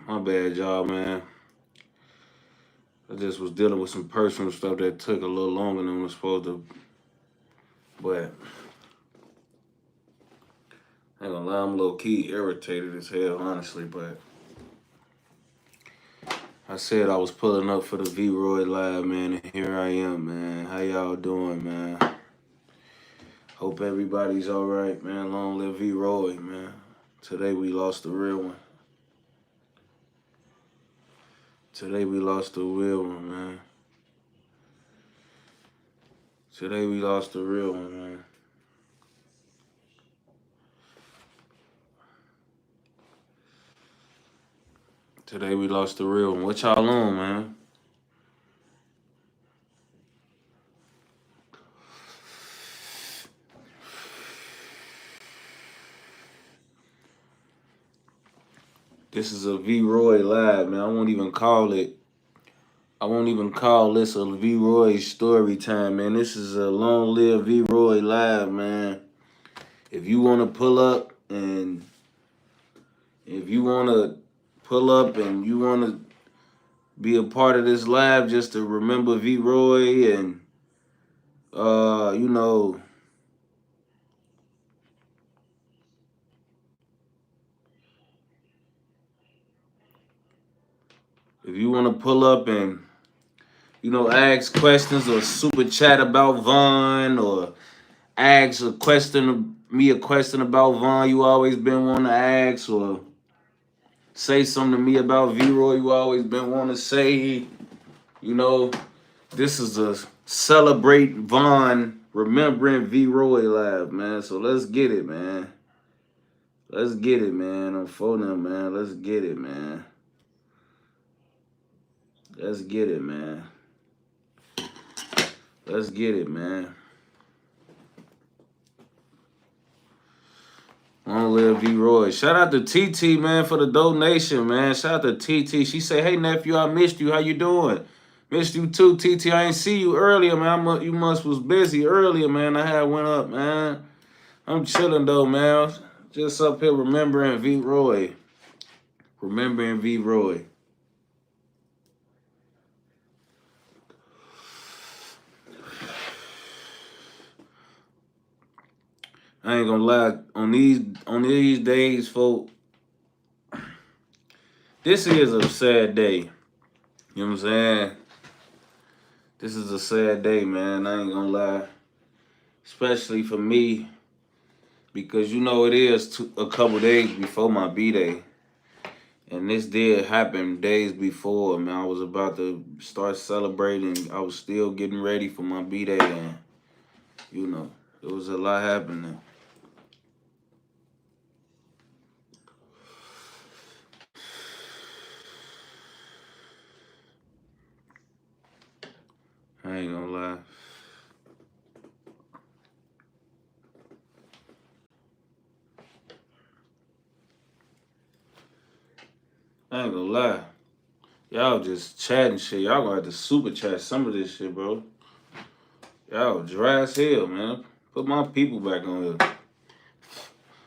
My bad, y'all, man. I just was dealing with some personal stuff that took a little longer than was supposed to. But I ain't gonna lie, I'm low key irritated as hell, honestly. But I said I was pulling up for the V.Roy live, man, and here I am, man. How y'all doing, man? Hope everybody's all right, man. Long live V.Roy, man. Today we lost the real one. Today we lost the real one, man. Today we lost the real one, man. Today we lost the real one. What y'all on, man? This is a V.Roy live, man. I won't even call this a V.Roy story time, man. This is a long live V.Roy live, man. If you want to pull up and you want to be a part of this live just to remember V.Roy and you know, if you want to pull up and ask questions or super chat about Vaughn or ask a question about Vaughn you always been wanting to ask, or say something to me about V.Roy you always been wanting to say, this is a celebrate Vaughn remembering V.Roy live, man. So let's get it, man. Let's get it, man. On phone, man. Let's get it, man. Let's get it, man. Let's get it, man. Long live V.Roy. Shout out to TT, man, for the donation, man. Shout out to TT. She said, hey, nephew, I missed you. How you doing? Missed you too, TT. I ain't see you earlier, man. You must was busy earlier, man. I had went up, man. I'm chilling, though, man. Just up here remembering V.Roy. Remembering V.Roy. I ain't gonna lie, on these days, folk, this is a sad day. You know what I'm saying? This is a sad day, man. I ain't gonna lie. Especially for me, because it is a couple days before my B-Day. And this did happen days before, man. I was about to start celebrating. I was still getting ready for my B-Day, and, there was a lot happening. I ain't gonna lie. I ain't gonna lie. Y'all just chatting shit. Y'all gonna have to super chat some of this shit, bro. Y'all dry as hell, man. Put my people back on here.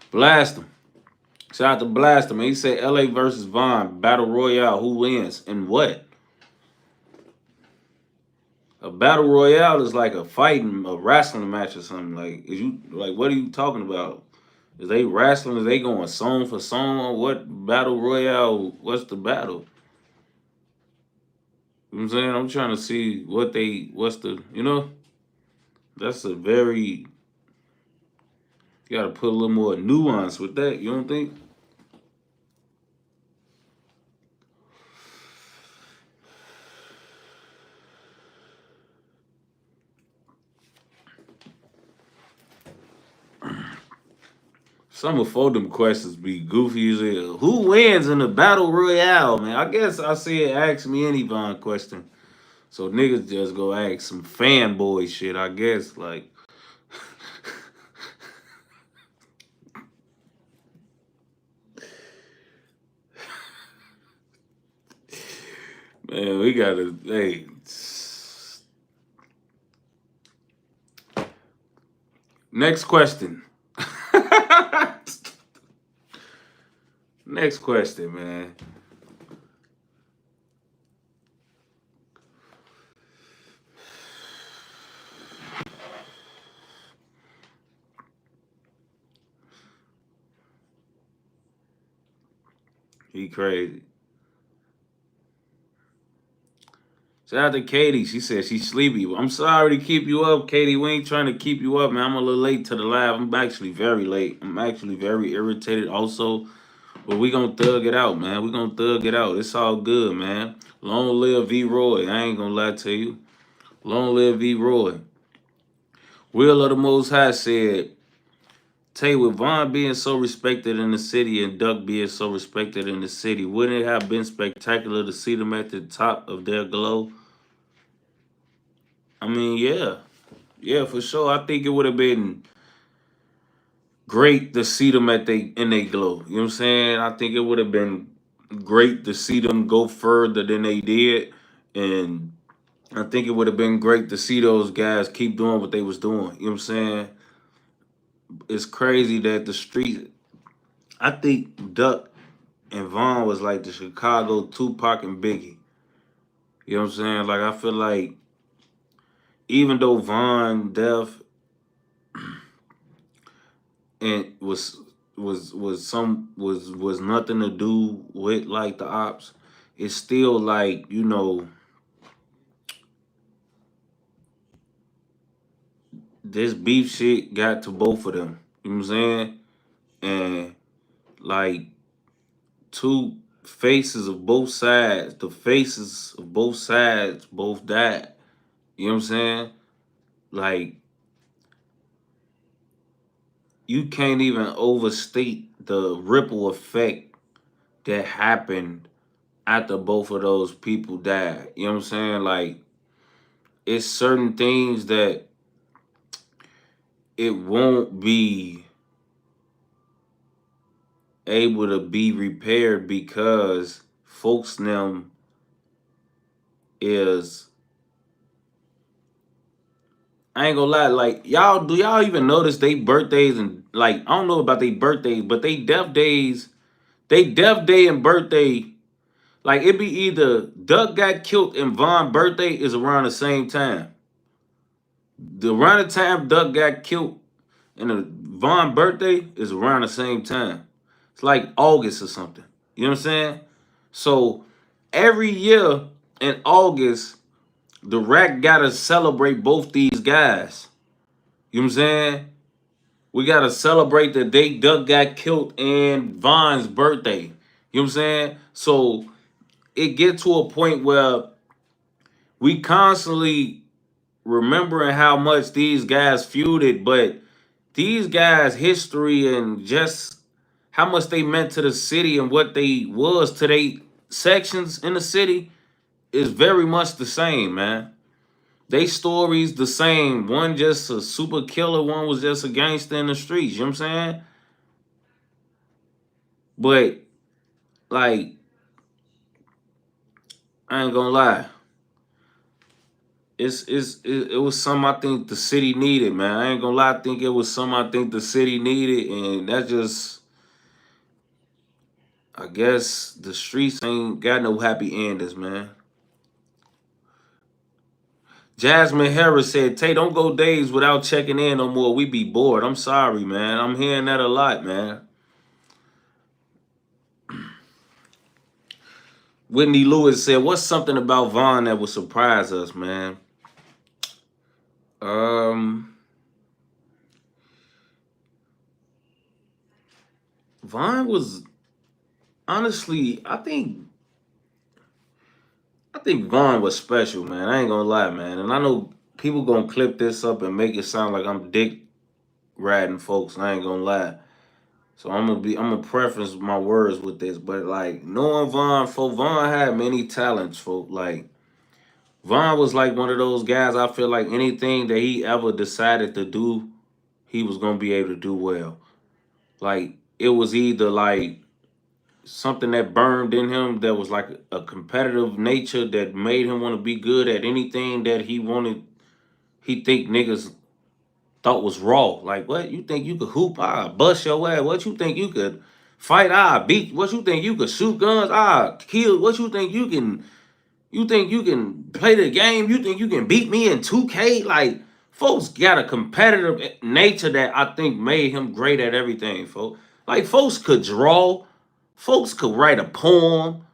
Blast them. Shout out to Blast them. He said LA versus Vaughn, Battle Royale. Who wins? And what? A battle royale is like a wrestling match or something. What are you talking about? Is they wrestling? Is they going song for song? What battle royale? What's the battle? You know what I'm saying? I'm trying to see that's a very, you gotta put a little more nuance with that. You don't think? Some of them questions be goofy as hell. Who wins in the battle royale, man? I guess I said ask me any Vaughn question. So niggas just go ask some fanboy shit, I guess. Like, man, we gotta, hey. Next question. Next question, man. He crazy. Shout out to Katie. She said she's sleepy. I'm sorry to keep you up, Katie. We ain't trying to keep you up, man. I'm a little late to the live. I'm actually very late. I'm actually very irritated also. But we gonna thug it out, man. We gonna thug it out. It's all good, man. Long live V.Roy. I ain't gonna lie to you. Long live V.Roy. Will of the Most High said, Tay, with Vaughn being so respected in the city and Duck being so respected in the city, wouldn't it have been spectacular to see them at the top of their glow? I mean, yeah. Yeah, for sure. I think it would have been great to see them at in they glow. You know what I'm saying? I think it would have been great to see them go further than they did. And I think it would have been great to see those guys keep doing what they was doing. You know what I'm saying? It's crazy that the street, I think Duck and Vaughn was like the Chicago Tupac and Biggie. You know what I'm saying? Like I feel like even though Vaughn Def and was nothing to do with like the ops, it's still like, you know, this beef shit got to both of them. You know what I'm saying? And like two faces of both sides, the faces of both sides both died. You know what I'm saying? Like you can't even overstate the ripple effect that happened after both of those people died. You know what I'm saying? Like it's certain things that it won't be able to be repaired because folks them is, I ain't gonna lie, like y'all, do y'all even notice they birthdays and like I don't know about they birthdays, but they death day and birthday, like it be either Duck got killed and Von birthday is around the same time. The around the time Duck got killed and the Von birthday is around the same time. It's like August or something. You know what I'm saying? So every year in August, the rack gotta celebrate both these guys. You know what I'm saying? We gotta celebrate the day Duck got killed and Von's birthday. You know what I'm saying? So it get to a point where we constantly remembering how much these guys feuded, but these guys' history and just how much they meant to the city and what they was to they sections in the city is very much the same, man. They stories the same. One just a super killer, one was just a gangster in the streets. You know what I'm saying? But like, I ain't gonna lie. It was something I think the city needed, man. I ain't gonna lie, I think it was something I think the city needed, and that just, I guess the streets ain't got no happy endings, man. Jasmine Harris said, Tay, don't go days without checking in no more. We be bored. I'm sorry, man. I'm hearing that a lot, man. Whitney Lewis said, what's something about Vaughn that would surprise us, man? Vaughn was honestly, I think Vaughn was special, man. I ain't gonna lie, man. And I know people gonna clip this up and make it sound like I'm dick riding folks. I ain't gonna lie. So I'm gonna preface my words with this, but like knowing Vaughn, folk, Vaughn had many talents, folk. Like Vaughn was like one of those guys. I feel like anything that he ever decided to do, he was gonna be able to do well. Like it was either like something that burned in him that was like a competitive nature that made him want to be good at anything that he wanted. He think niggas thought was raw. Like, what? You think you could hoop? Ah, bust your ass. What you think you could fight? Ah, beat. What you think you could shoot guns? Ah, kill. What you think you can? You think you can play the game? You think you can beat me in 2K? Like, folks got a competitive nature that I think made him great at everything, folks. Like, folks could draw, Folks could write a poem.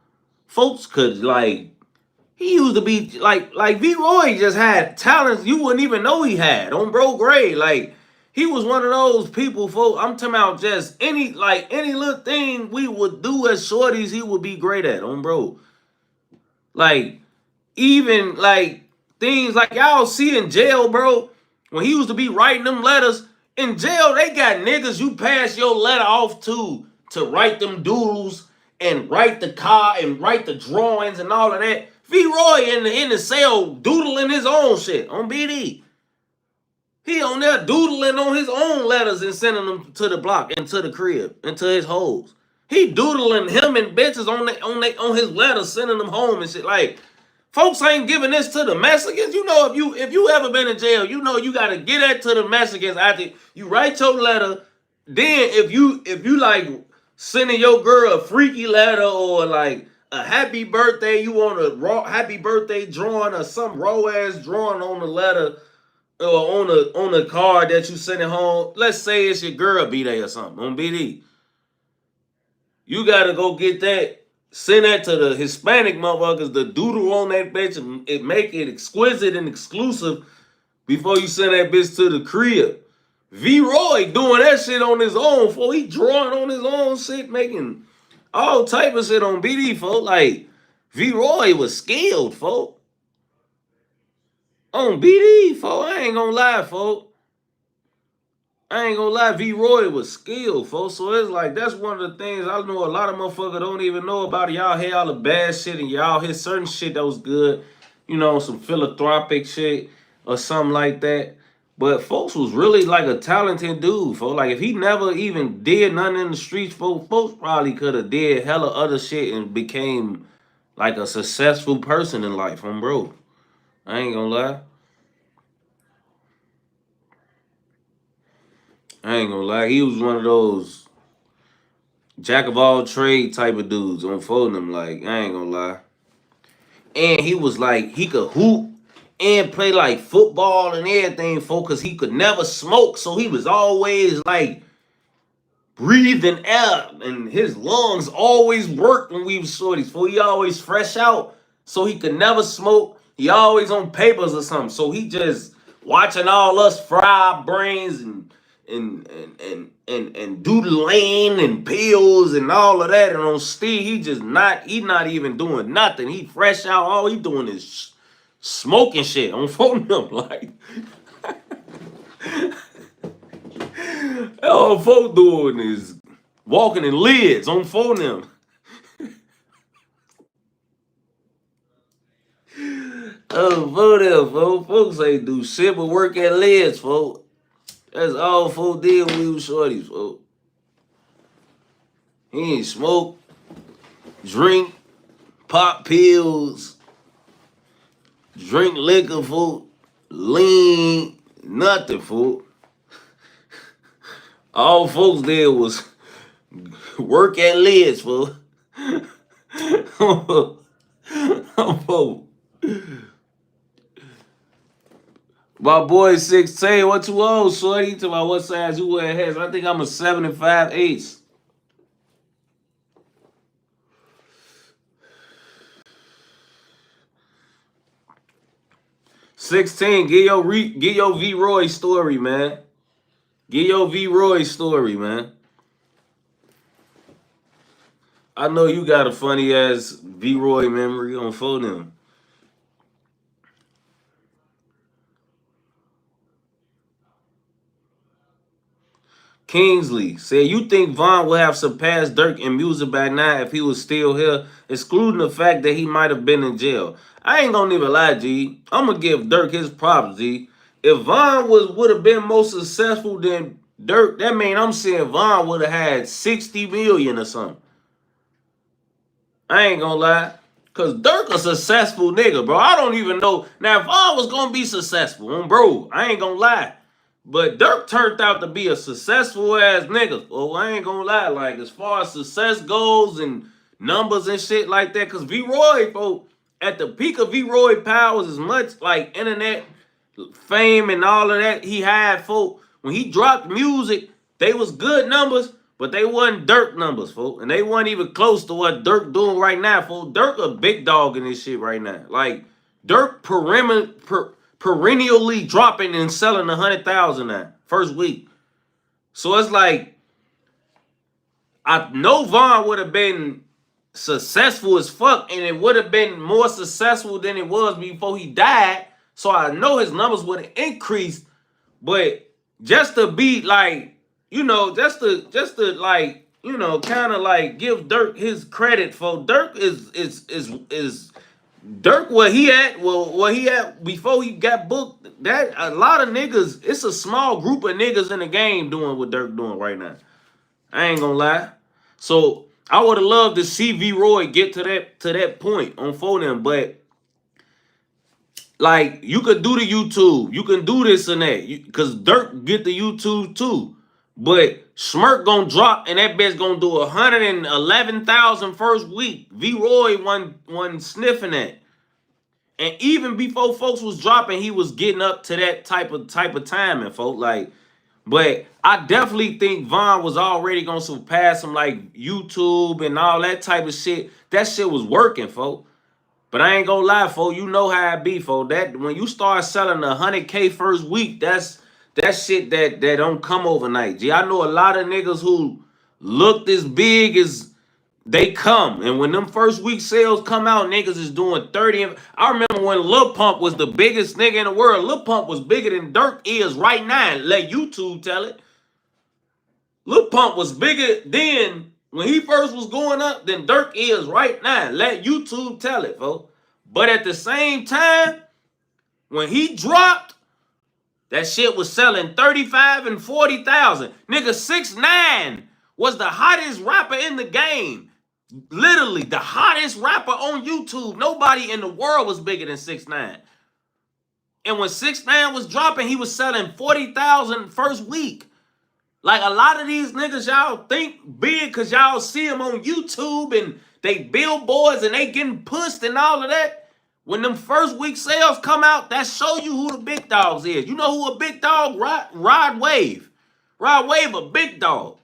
Folks could he used to be like V.Roy just had talents you wouldn't even know he had on bro grade. Like he was one of those people, folks. I'm talking about just any little thing we would do as shorties, he would be great at on bro. Like even things like y'all see in jail, bro. When he used to be writing them letters in jail, they got niggas you pass your letter off to write them doodles and write the car and write the drawings and all of that. V.Roy in the cell doodling his own shit on BD. He on there doodling on his own letters and sending them to the block and to the crib and to his hoes. He doodling him and bitches on his letters, sending them home and shit. Like, folks ain't giving this to the Mexicans. You know, if you ever been in jail, you know you gotta get that to the Mexicans after you write your letter. Then if you like sending your girl a freaky letter or like a happy birthday, you want a raw happy birthday drawing or some raw ass drawing on the letter or on the card that you sending home. Let's say it's your girl B-Day or something on BD. You gotta go get that. Send that to the Hispanic motherfuckers, the doodle on that bitch, and it make it exquisite and exclusive before you send that bitch to the crib. V.Roy doing that shit on his own, for he drawing on his own shit, making all type of shit on BD, folk. Like, V.Roy was skilled, folk. On BD, folk. I ain't gonna lie, folk. I ain't gonna lie, V.Roy was skilled, folks. So it's like, that's one of the things I know a lot of motherfuckers don't even know about it. Y'all hear all the bad shit and y'all hear certain shit that was good, you know, some philanthropic shit or something like that. But folks was really like a talented dude, folks. Like if he never even did nothing in the streets, folks probably could have did hella other shit and became like a successful person in life, bro. I ain't gonna lie. I ain't gonna lie. He was one of those jack of all trade type of dudes on folding them. Like, I ain't gonna lie. And he was like, he could hoop and play like football and everything, folks, because he could never smoke. So he was always like breathing air and his lungs always worked when we was shorties. So he always fresh out. So he could never smoke. He always on papers or something. So he just watching all us fry our brains and do the lane and pills and all of that. And on Steve, he not even doing nothing. He fresh out. All he doing is smoking shit on phone number. Like, all folk doing is walking in lids on phone them. Oh, for them, folks. Folks ain't do shit but work at lids, folks. That's all folk did when we was shorties, folks. He ain't smoke, drink, pop pills, drink liquor, folks, lean, nothing, folks. All folks did was work at lids, folks. My boy 16, what you on, shorty? To my what size you wear hats? I think I'm a 7 5/8. 16, get your V.Roy story, man. Get your V.Roy story, man. I know you got a funny ass V.Roy memory on phone. Kingsley said, you think Von would have surpassed Dirk in music by now if he was still here, excluding the fact that he might have been in jail? I ain't gonna even lie, G. I'm gonna give Dirk his props, G. If Von would have been more successful than Dirk, that mean I'm saying Von would have had 60 million or something. I ain't gonna lie. Cause Dirk a successful nigga, bro. I don't even know. Now, if I was gonna be successful, bro, I ain't gonna lie. But Dirk turned out to be a successful ass nigga. Oh, I ain't gonna lie. Like, as far as success goes and numbers and shit like that, cause V.Roy, folks, at the peak of V.Roy powers, as much like internet fame and all of that he had, folks, when he dropped music, they was good numbers. But they wasn't Dirk numbers, folks. And they weren't even close to what Dirk doing right now, folks. Dirk a big dog in this shit right now. Like, Dirk perennially dropping and selling 100,000 now, first week. So it's like, I know Vaughn would have been successful as fuck, and it would have been more successful than it was before he died. So I know his numbers would have increased, but just to be like, just to like, kind of like give Dirk his credit for Dirk is Dirk where he at, where he at before he got booked. That a lot of niggas, it's a small group of niggas in the game doing what Dirk doing right now. I ain't gonna lie. So I would have loved to see V.Roy get to that point on them, but like, you could do the YouTube, you can do this and that, because Dirk get the YouTube too. But Smirk gonna drop and that bitch gonna do 111,000 first week. V.Roy wasn't sniffing that. And even before folks was dropping, he was getting up to that type of timing, folks. Like, but I definitely think Vaughn was already gonna surpass him, like YouTube and all that type of shit. That shit was working, folks. But I ain't gonna lie, folks. You know how it be, folks. That when you start selling 100K first week, that's shit that don't come overnight. Gee, I know a lot of niggas who looked as big as they come, and when them first week sales come out, niggas is doing 30. I remember when Lil Pump was the biggest nigga in the world. Lil Pump was bigger than Dirk is right now. Let YouTube tell it. Lil Pump was bigger then when he first was going up than Dirk is right now. Let YouTube tell it, folks. But at the same time, when he dropped, that shit was selling 35 and 40,000. Nigga, 6ix9ine was the hottest rapper in the game. Literally, the hottest rapper on YouTube. Nobody in the world was bigger than 6ix9ine. And when 6ix9ine was dropping, he was selling 40,000 first week. Like, a lot of these niggas, y'all think big because y'all see them on YouTube and they billboards and they getting pushed and all of that. When them first week sales come out, that show you who the big dogs is. You know who a big dog? Rod Wave. Rod Wave a big dog.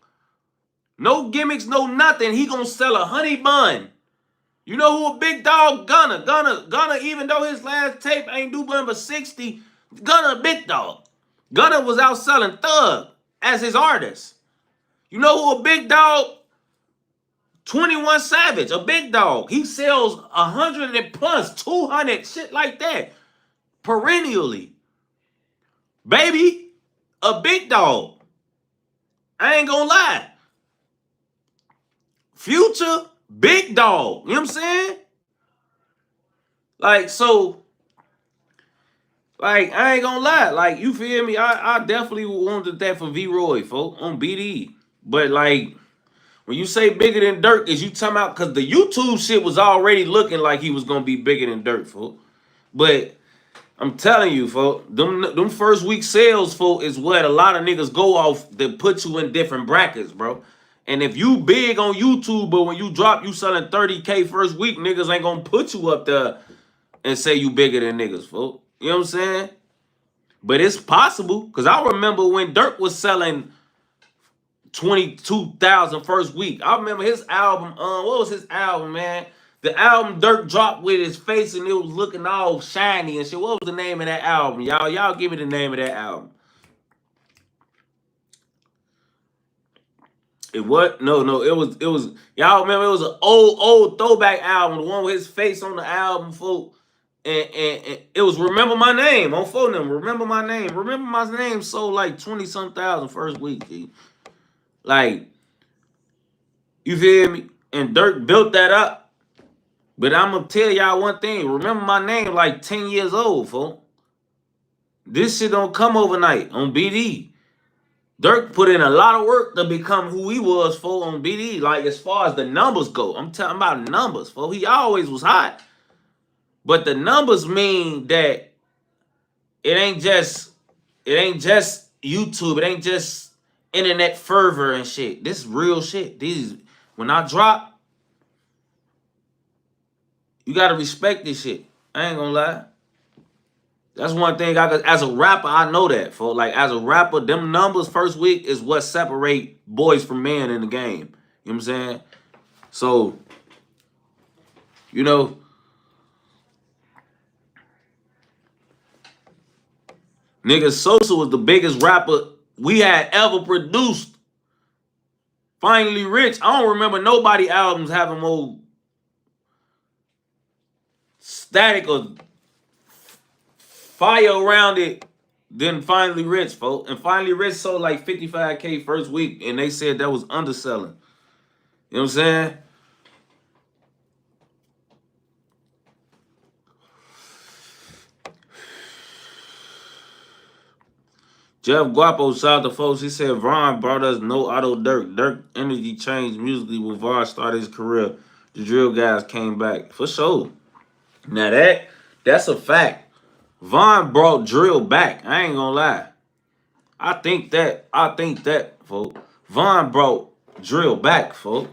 No gimmicks, no nothing. He gonna sell a honey bun. You know who a big dog? Gunna, even though his last tape ain't do nothing but 60, Gunna a big dog. Gunna was out selling Thug as his artist. You know who a big dog? 21 Savage, a big dog. He sells 100 and plus, 200, shit like that. Perennially. Baby, a big dog. I ain't gonna lie. Future, big dog. You know what I'm saying? Like, so, like, I ain't gonna lie. Like, you feel me? I definitely wanted that for V.Roy, folks, on BD. But, like, when you say bigger than Dirk, is you talking about, because the YouTube shit was already looking like he was going to be bigger than Dirk, folks. But I'm telling you, folks, them first week sales, folks, is what a lot of niggas go off that put you in different brackets, bro. And if you big on YouTube, but when you drop, you selling 30K first week, niggas ain't going to put you up there and say you bigger than niggas, folks. You know what I'm saying? But it's possible, because I remember when Dirk was selling 22,000 first week. I remember his album, what was his album, man? The album Dirk dropped with his face and it was looking all shiny and shit. What was the name of that album? Y'all give me the name of that album. It what? No, it was y'all remember it was an old throwback album, the one with his face on the album, folks. And it was Remember My Name on phone them. Remember My Name. Remember My Name sold like 20-some thousand first week, G. Like, you feel me? And Dirk built that up. But I'm going to tell y'all one thing. Remember My Name like 10 years old, folks. This shit don't come overnight on BD. Dirk put in a lot of work to become who he was, folks, on BD. Like, as far as the numbers go. I'm talking about numbers, folks. He always was hot. But the numbers mean that it ain't just YouTube. It ain't just internet fervor and shit. This is real shit. When I drop, you gotta respect this shit. I ain't gonna lie. That's one thing as a rapper, I know that, for like as a rapper, them numbers first week is what separate boys from men in the game. You know what I'm saying? So, you know, nigga, Sosa was the biggest rapper we had ever produced. Finally Rich, I don't remember nobody albums having more static or fire around it than Finally Rich, folks. And Finally Rich sold like 55K first week, and they said that was underselling. You know what I'm saying? Jeff Guapo, shout out to folks. He said Vaughn brought us no auto Dirk. Dirk energy changed musically when Vaughn started his career. The drill guys came back. For sure. Now that's a fact. Vaughn brought drill back. I ain't gonna lie. I think that, folks. Vaughn brought drill back, folks.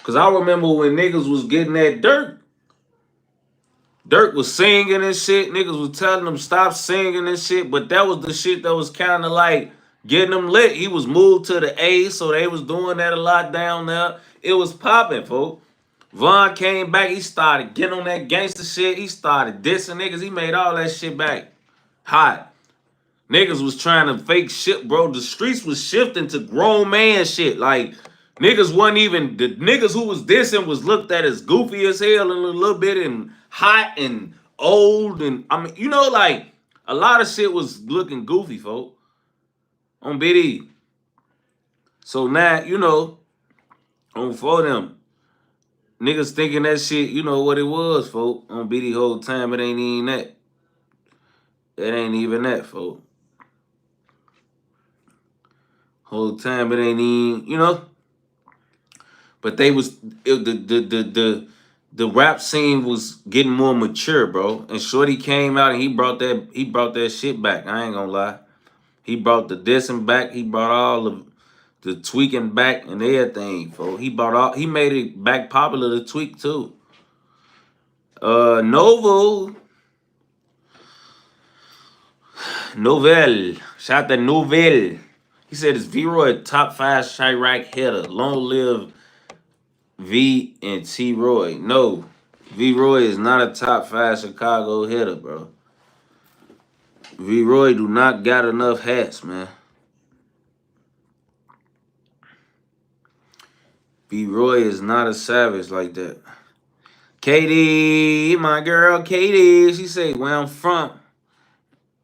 Cause I remember when niggas was getting that Dirk. Dirk was singing and shit. Niggas was telling him stop singing and shit. But that was the shit that was kind of like getting him lit. He was moved to the A, so they was doing that a lot down there. It was popping, folks. Vaughn came back. He started getting on that gangster shit. He started dissing niggas. He made all that shit back hot. Niggas was trying to fake shit, bro. The streets was shifting to grown man shit. Like, niggas wasn't even, the niggas who was dissing was looked at as goofy as hell and a little bit and hot and old. And, I mean, you know, like, a lot of shit was looking goofy, folk. On BD. So now, you know, on for them. Niggas thinking that shit, you know what it was, folk. On BD whole time, it ain't even that. It ain't even that, folk. Whole time, it ain't even, you know. But they was, the rap scene was getting more mature, bro. And Shorty came out and he brought that shit back. I ain't gonna lie. He brought the dissing back. He brought all of the tweaking back and everything, folks. He made it back popular to tweak too. Novel. Shout out to Novel. He said it's V.Roy top 5 Chirac hitter. Long live V and T.Roy. No, V.Roy is not a top 5 Chicago hitter, bro. V.Roy do not got enough hats, man. V.Roy is not a savage like that. Katie, my girl Katie, she say where I'm from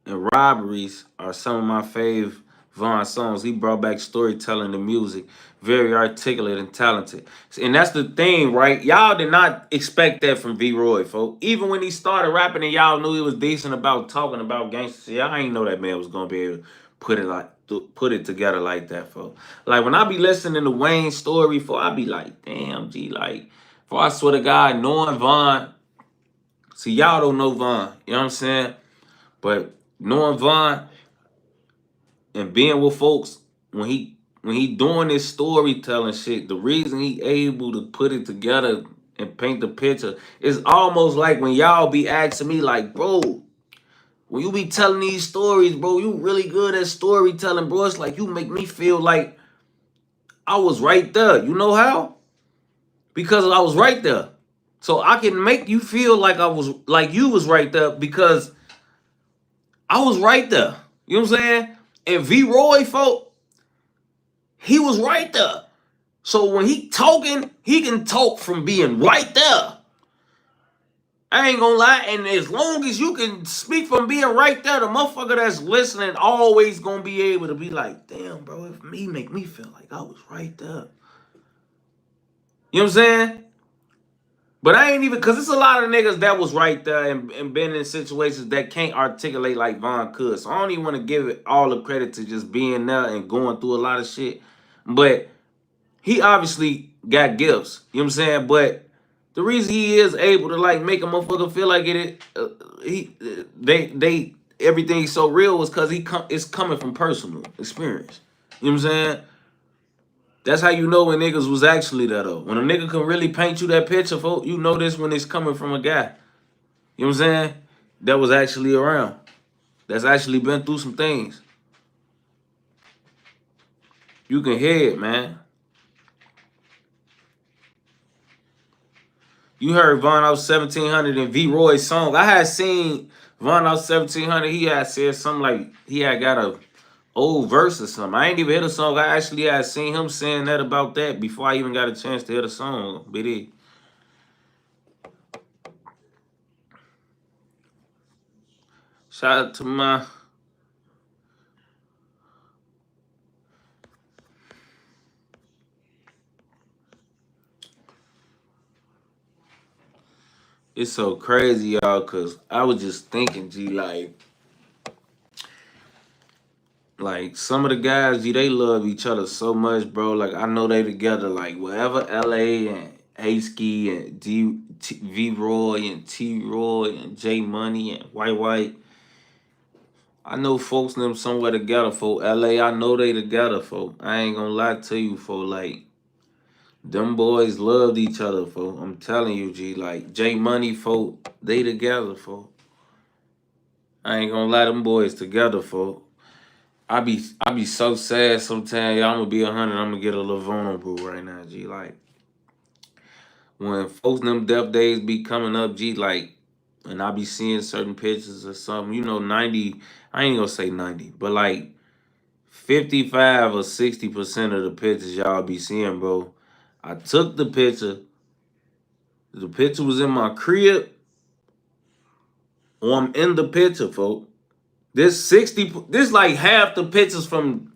and robberies are some of my fave Vaughn songs. He brought back storytelling to music. Very articulate and talented. And that's the thing, right? Y'all did not expect that from V.Roy, folks. Even when he started rapping and y'all knew he was decent about talking about gangster shit, y'all ain't know that man was going to be able to put it together like that, folks. Like, when I be listening to Wayne's story, I be like, damn, G, like, I swear to God, knowing Vaughn, see, y'all don't know Vaughn, you know what I'm saying? But knowing Vaughn and being with folks, when he doing this storytelling shit, the reason he able to put it together and paint the picture is almost like when y'all be asking me, like, bro, when you be telling these stories, bro, you really good at storytelling, bro. It's like you make me feel like I was right there. You know how? Because I was right there. So I can make you feel like you was right there because I was right there. You know what I'm saying? And V.Roy, folk, he was right there. So when he talking, he can talk from being right there. I ain't gonna lie, and as long as you can speak from being right there, the motherfucker that's listening always gonna be able to be like, damn, bro, if me make me feel like I was right there. You know what I'm saying? But I ain't even, because it's a lot of niggas that was right there and been in situations that can't articulate like Vaughn could. So I don't even want to give it all the credit to just being there and going through a lot of shit. But he obviously got gifts. You know what I'm saying? But the reason he is able to like make a motherfucker feel like everything's so real was because it's coming from personal experience. You know what I'm saying? That's how you know when niggas was actually there, though. When a nigga can really paint you that picture, folks, you know this when it's coming from a guy. You know what I'm saying? that was actually around, that's actually been through some things. You can hear it, man. You heard Von out 1700 and V.Roy's song. I had seen Von out 1700. He had said something like he had got a old verse or something. I ain't even hear the song. I actually had seen him saying that about that before I even got a chance to hear the song. BD. Shout out to my. It's so crazy, y'all, cause I was just thinking, G, like some of the guys, G, they love each other so much, bro. Like I know they together, like wherever LA and A-Ski and V.Roy and T-Roy and J Money and White White. I know folks them somewhere together, for LA. I know they together, for I ain't gonna lie to you, for like them boys loved each other, for I'm telling you, G, like J Money, folk, they together, for I ain't gonna lie, them boys together, for I be so sad sometimes. Y'all, I'm gonna be 100. I'm gonna get a little vulnerable right now, G. Like when folks them death days be coming up, G. Like, and I be seeing certain pictures or something. 90. I ain't gonna say 90, but like 55 or 60% of the pictures y'all be seeing, bro. I took the picture. The picture was in my crib, or I'm in the picture, folks. This like half the pictures from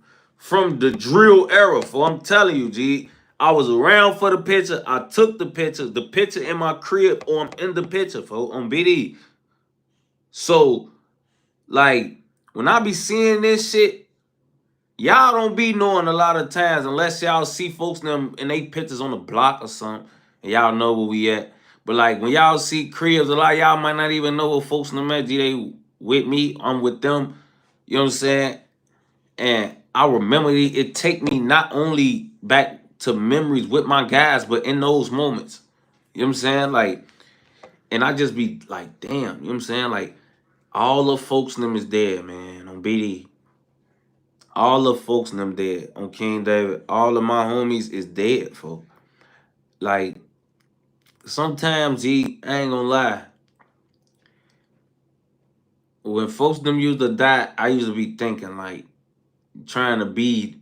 the drill era. For I'm telling you, G, I was around for the picture. I took the picture in my crib, or I'm in the picture, for on BD. So like when I be seeing this shit, y'all don't be knowing a lot of times unless y'all see folks them and they pictures on the block or something, and y'all know where we at. But like when y'all see cribs, a lot of y'all might not even know what folks them at. G, they with me, I'm with them. You know what I'm saying? And I remember it take me not only back to memories with my guys, but in those moments. You know what I'm saying? Like, and I just be like, damn, you know what I'm saying? Like, all the folks in them is dead, man, on BD. All the folks in them dead. On King David. All of my homies is dead, folks. Like, sometimes, G, I ain't gonna lie. When folks them used to die, I used to be thinking, like, trying to be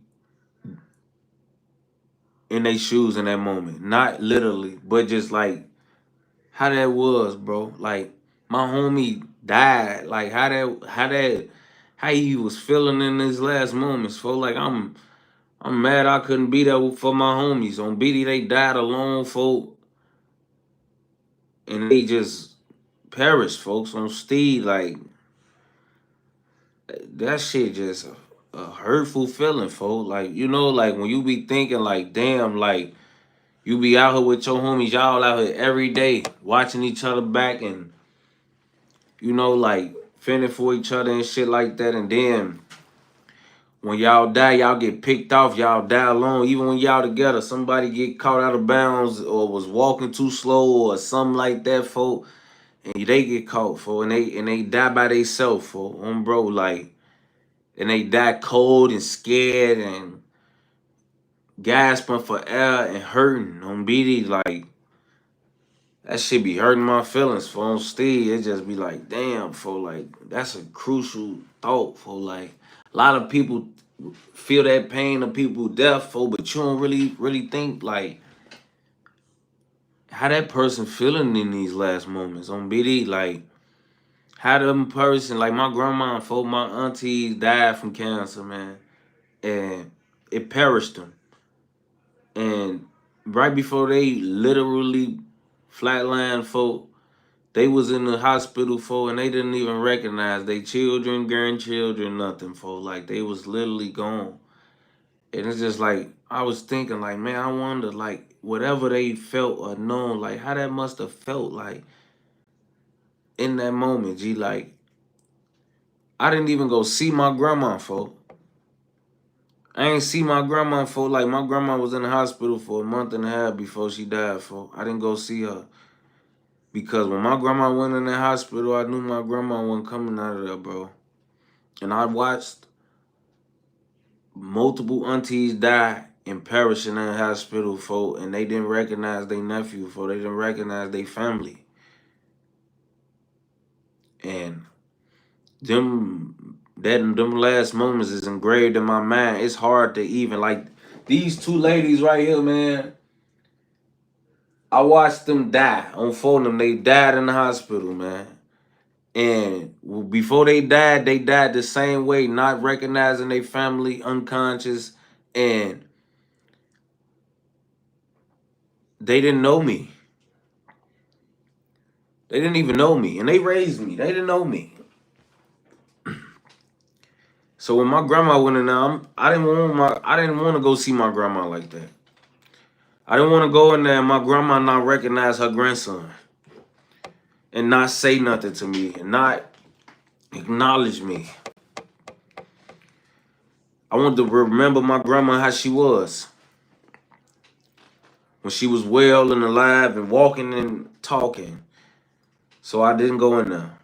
in their shoes in that moment. Not literally, but just like how that was, bro. Like my homie died. Like how he was feeling in his last moments. For like I'm mad I couldn't be there for my homies. On BD they died alone, folk, and they just perished, folks. On Steed, like that shit just a hurtful feeling, folk. Like like when you be thinking like, damn, like you be out here with your homies, y'all out here every day watching each other back and like fending for each other and shit like that. And then when y'all die, y'all get picked off, y'all die alone. Even when y'all together, somebody get caught out of bounds or was walking too slow or something like that, folk, and they get caught, for and they die by themselves, for bro, like, and they die cold and scared and gasping for air and hurting on BD, like that shit be hurting my feelings, for on Steve. It just be like, damn, for like that's a crucial thought, for like a lot of people feel that pain of people death, for, but you don't really think like how that person feeling in these last moments on BD, like how them person, like my grandma and my aunties died from cancer, man, and it perished them, and right before they literally flatlined, folk, they was in the hospital, for, and they didn't even recognize they children, grandchildren, nothing, for, like they was literally gone. And it's just like I was thinking, like, man, I wonder, like, whatever they felt or known, like how that must have felt like in that moment, G. Like I didn't even go see my grandma, for. I ain't see my grandma, for, like my grandma was in the hospital for a month and a half before she died, for. I didn't go see her. Because when my grandma went in the hospital, I knew my grandma wasn't coming out of there, bro. And I watched multiple aunties die and perish in that hospital, folk, and they didn't recognize their nephew, folk. They didn't recognize their family. And them last moments is engraved in my mind. It's hard to even, like, these two ladies right here, man. I watched them die on phone. They died in the hospital, man. And before they died the same way, not recognizing their family, unconscious, and they didn't know me. They didn't even know me, and they raised me. They didn't know me. So when my grandma went in there, I didn't want to go see my grandma like that. I didn't want to go in there and my grandma not recognize her grandson and not say nothing to me and not acknowledge me. I wanted to remember my grandma how she was when she was well and alive and walking and talking. So I didn't go in there.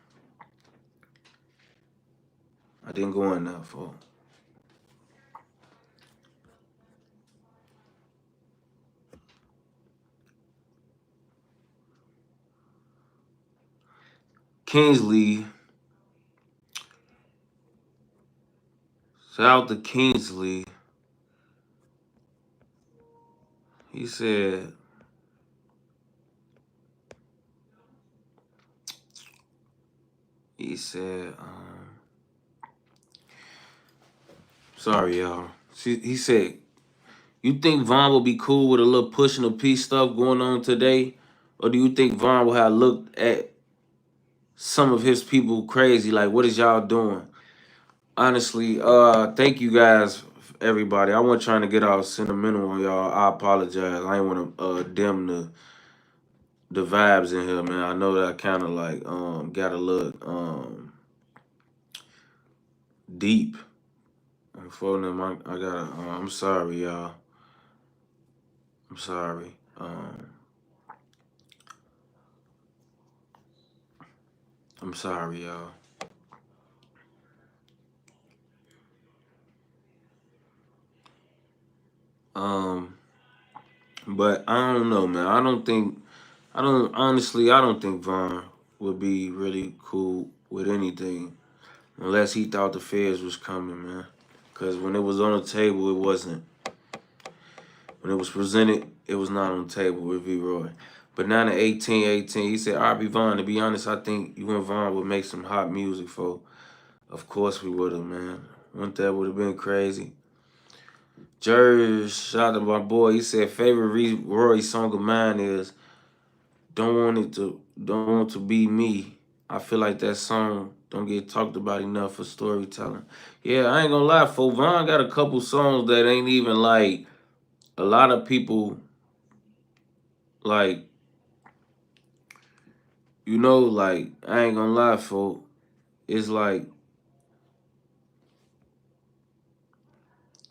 I didn't go in there, folks. Kingsley, shout out to Kingsley. He said, sorry, y'all. He said, you think Von will be cool with a little pushing the peace stuff going on today? Or do you think Von will have looked at some of his people crazy? Like, what is y'all doing? Honestly, thank you guys, everybody. I wasn't trying to get all sentimental on y'all. I apologize. I didn't want to dim the vibes in here, man. I know that I kind of like got a little deep. For them, I gotta. I'm sorry, y'all. I'm sorry. I'm sorry, y'all. But I don't know, man. I don't think Von would be really cool with anything unless he thought the feds was coming, man. Because when it was on the table, it wasn't. When it was presented, it was not on the table with V.Roy. But now in 1818, he said, R.B. Von, to be honest, I think you and Von would make some hot music for. Of course we would have, man. Wouldn't that would have been crazy? Jerry, shout out to my boy. He said, favorite V.Roy song of mine is Don't Want to Be Me. I feel like that song don't get talked about enough for storytelling. Yeah, I ain't gonna lie, folks. Von got a couple songs that ain't even like a lot of people like, like, I ain't gonna lie, folks. It's like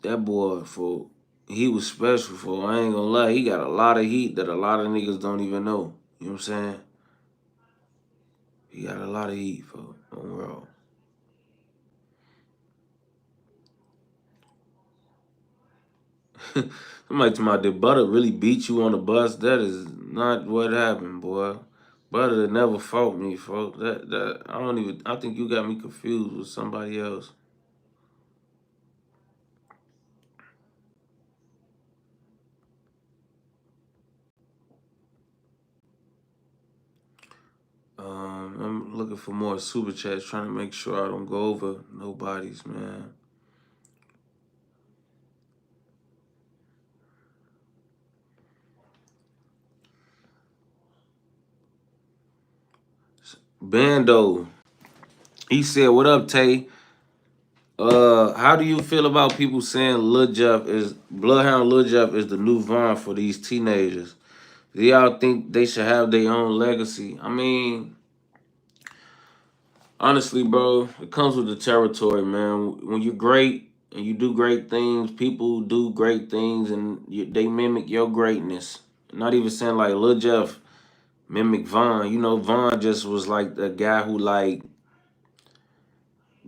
that boy, folks. He was special, folks. I ain't gonna lie. He got a lot of heat that a lot of niggas don't even know. You know what I'm saying? He got a lot of heat, folks. Overall. Somebody told me, did Butter really beat you on the bus? That is not what happened, boy. Butter never fought me, folks. I think you got me confused with somebody else. I'm looking for more super chats, trying to make sure I don't go over nobody's, man. Bando, he said, "What up, Tay? How do you feel about people saying Bloodhound Lil Jeff is the new Vaughn for these teenagers? Do y'all think they should have their own legacy? I mean, honestly, bro, it comes with the territory, man. When you're great and you do great things, people do great things and they mimic your greatness. Not even saying like Lil Jeff mimic Von. You know, Von just was like the guy who like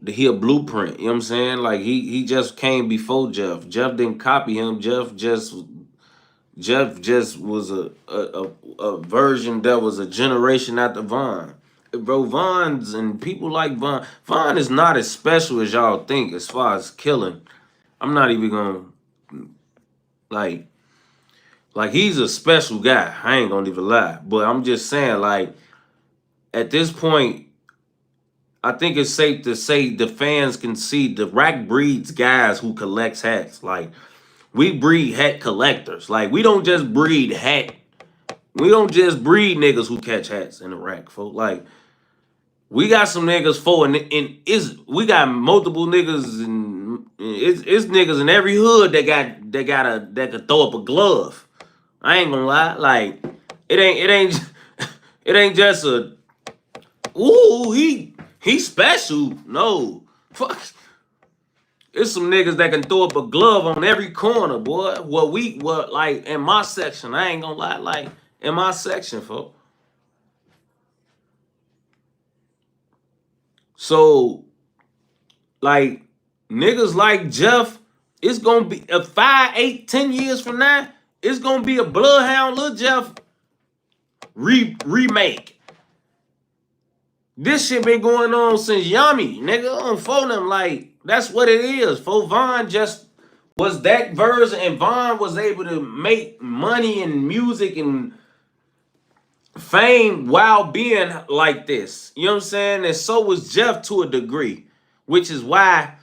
he a blueprint. You know what I'm saying? Like he just came before Jeff. Jeff didn't copy him. Jeff just was a version that was a generation after Von. Bro, Von's and people like Von. Von is not as special as y'all think as far as killing. I'm not even gonna like he's a special guy. I ain't gonna even lie. But I'm just saying, like, at this point, I think it's safe to say the fans can see the rack breeds guys who collects hats. Like, we breed hat collectors. Like, we don't just breed hat. We don't just breed niggas who catch hats in the rack, folks. Like, we got some niggas we got multiple niggas and it's niggas in every hood that could throw up a glove. I ain't gonna lie, like it ain't it ain't just a ooh he special. No, fuck. It's some niggas that can throw up a glove on every corner, boy. What like in my section? I ain't gonna lie, like in my section, folks. So like niggas like Jeff, it's gonna be a 5, 8, 10 years from now. It's gonna be a Bloodhound Lil Jeff remake. This shit been going on since Yummy, nigga. On phone them like that's what it is. For Von just was that version, and Von was able to make money and music and fame while being like this. You know what I'm saying? And so was Jeff to a degree, which is why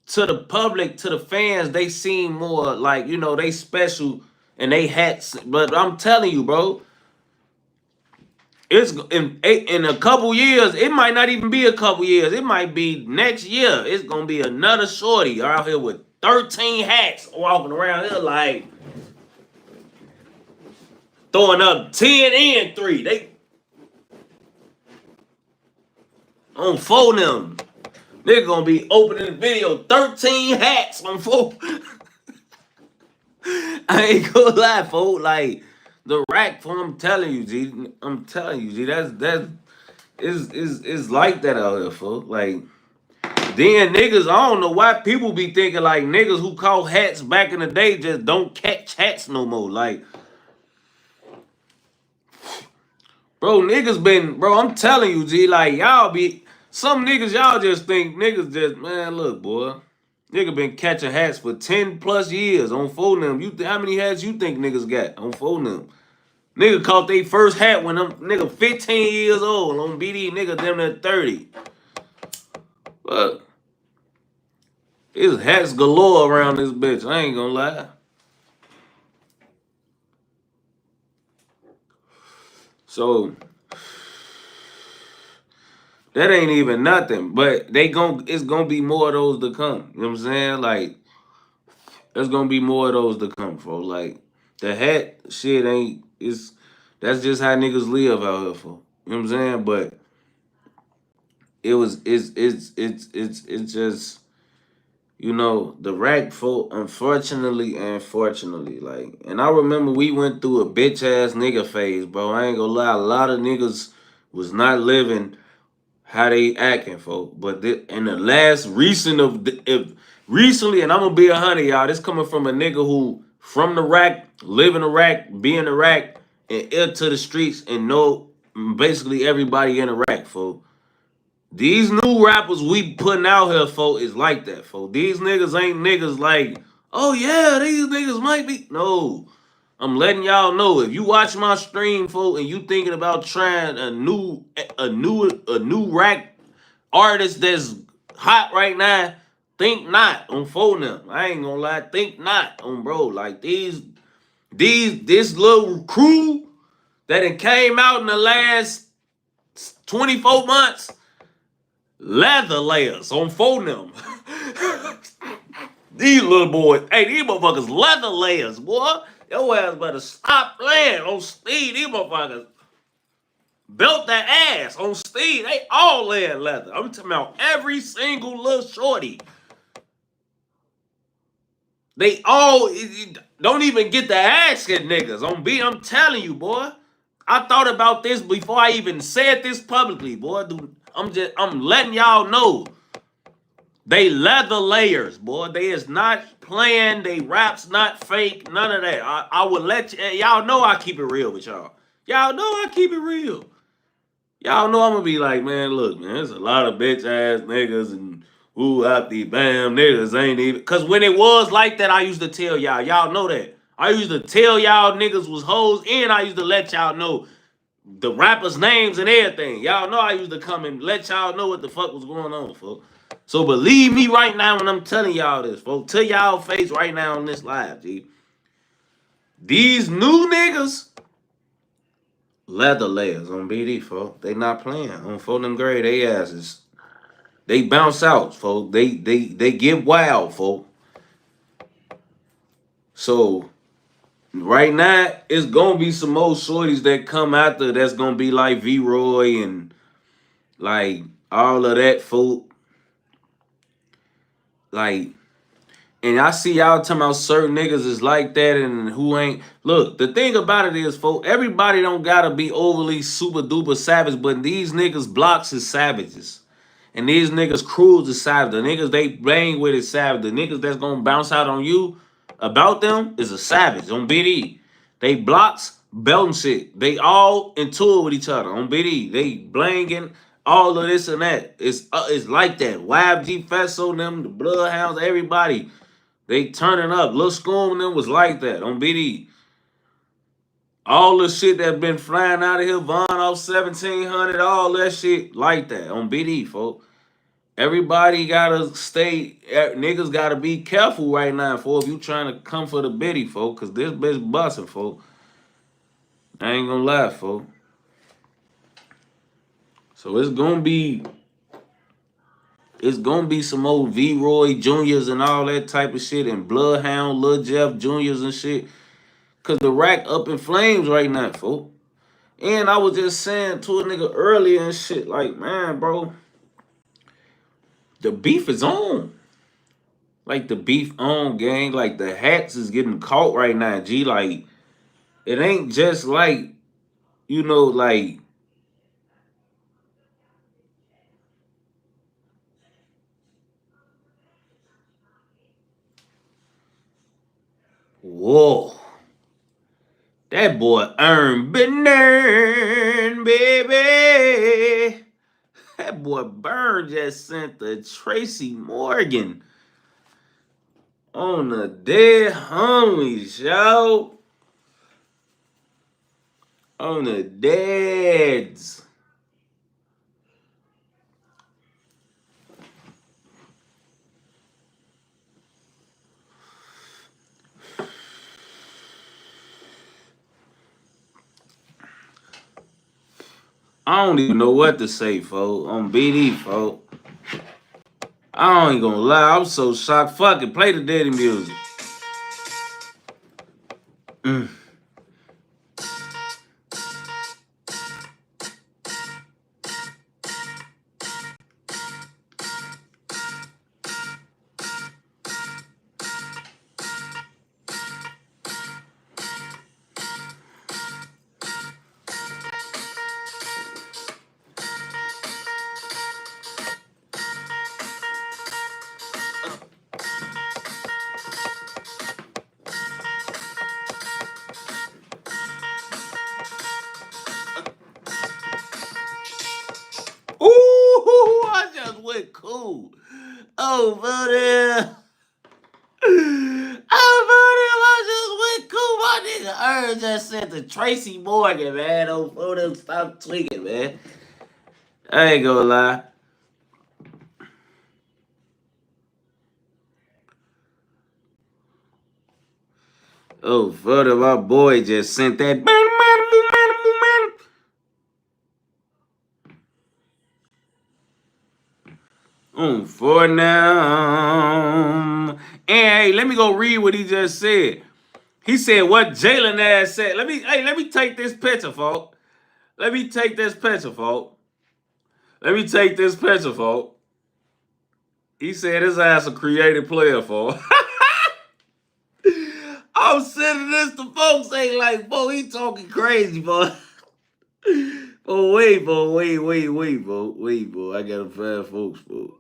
to the public, to the fans, they seem more like, you know, they special and they hats. But I'm telling you, bro, it's in a couple years. It might not even be a couple years. It might be next year. It's gonna be another shorty out here with 13 hats walking around here like throwing up 10 and 3. They on phone them. They're gonna be opening the video 13 hats on phone. I ain't gonna lie, folks. Like the rack for I'm telling you, G. I'm telling you, G. That's is like that out here, folks. Like then niggas, I don't know why people be thinking like niggas who caught hats back in the day just don't catch hats no more. Like, bro, niggas been, bro. I'm telling you, G. Like y'all be some niggas, y'all just think niggas just man. Look, boy. Nigga been catching hats for 10 plus years on phone them. How many hats you think niggas got on phone them? Nigga caught they first hat when them nigga 15 years old on BD nigga them at 30. But it's hats galore around this bitch. I ain't gonna lie. So that ain't even nothing. But it's gonna be more of those to come. You know what I'm saying? Like there's gonna be more of those to come, folks. Like the hat shit ain't it's that's just how niggas live out here for. You know what I'm saying? But it's just you know the rack folk unfortunately and fortunately like and I remember we went through a bitch ass nigga phase, bro. I ain't gonna lie, a lot of niggas was not living how they acting, folk. But in the last recent of the, if recently, and I'm gonna be 100, y'all. This coming from a nigga who from the rack, live in the rack, be in the rack, and ill to the streets, and know basically everybody in the rack, folk. These new rappers we putting out here, folk, is like that, folk. These niggas ain't niggas like, oh yeah, these niggas might be. No, I'm letting y'all know if you watch my stream, folk, and you thinking about trying a new rack artist that's hot right now, think not on phone them. I ain't gonna lie, think not on bro. Like this little crew that it came out in the last 24 months, leather layers on phone them. These little boys, hey, these motherfuckers leather layers, boy. Your ass better stop playing on Steve. These motherfuckers built their ass on Steve. They all laying leather. I'm talking about every single little shorty. They all don't even get the ass at niggas on beat. I'm telling you, boy. I thought about this before I even said this publicly, boy. Dude, I'm letting y'all know. They leather layers, boy. They is not playing. They raps not fake. None of that. I would let y'all know I keep it real with y'all. Y'all know I keep it real. Y'all know I'm gonna be like, man, look, man, there's a lot of bitch ass niggas and ooh, out the bam niggas ain't even. Cause when it was like that, I used to tell y'all. Y'all know that. I used to tell y'all niggas was hoes, and I used to let y'all know the rappers' names and everything. Y'all know I used to come and let y'all know what the fuck was going on, folks. So believe me right now when I'm telling y'all this, folks. To y'all face right now on this live, G. These new niggas, leather layers on BD, folks. They not playing. On for them grade, they asses. They bounce out, folks. They get wild, folks. So right now, it's gonna be some old shorties that come after that's gonna be like V.Roy and like all of that, folk. Like, and I see y'all talking about certain niggas is like that and who ain't. Look, the thing about it is, folks, everybody don't gotta be overly super duper savage, but these niggas blocks is savages. And these niggas crews is savage. The niggas they bang with is savage. The niggas that's gonna bounce out on you about them is a savage on BD. They blocks, belting shit. They all in tour with each other on BD. They blanging all of this and that. It's like that. YFG Festo, them, the Bloodhounds, everybody. They turning up. Lil School and them was like that on BD. All the shit that been flying out of here, Von off 1700, all that shit like that on BD, folks. Everybody gotta stay, niggas gotta be careful right now, folks, if you trying to come for the biddy, folks, because this bitch busting, folks. I ain't gonna lie, folks. So it's gonna be some old V.Roy Juniors and all that type of shit and Bloodhound, Lil Jeff Juniors and shit. Cause the rack up in flames right now, folks. And I was just saying to a nigga earlier and shit, like, man, bro, the beef is on. Like the beef on, gang. Like the hats is getting caught right now, G. Like, it ain't just like, you know, like, whoa. That boy earned Bernard, baby. That boy Burn just sent the Tracy Morgan on the dead homies, yo. On the deads. I don't even know what to say, folks. On BD, folks. I ain't gonna lie, I'm so shocked. Fuck it, play the daddy music. Mm. Ooh, I just went cool. Oh, buddy. I just went cool. My nigga Ern just sent to Tracy Morgan, man. Oh, them stop tweaking, man. I ain't gonna lie. Oh, brother, my boy just sent that. For now. And hey, let me go read what he just said. He said what Jalen ass said. Let me take this picture, folks. Let me take this picture, folks. Let me take this picture, folks. He said his ass a creative player, folks. I'm sending this to folks, ain't like, boy, he talking crazy, boy. Oh, wait, bro. Wait, bro. I gotta find folks, bro.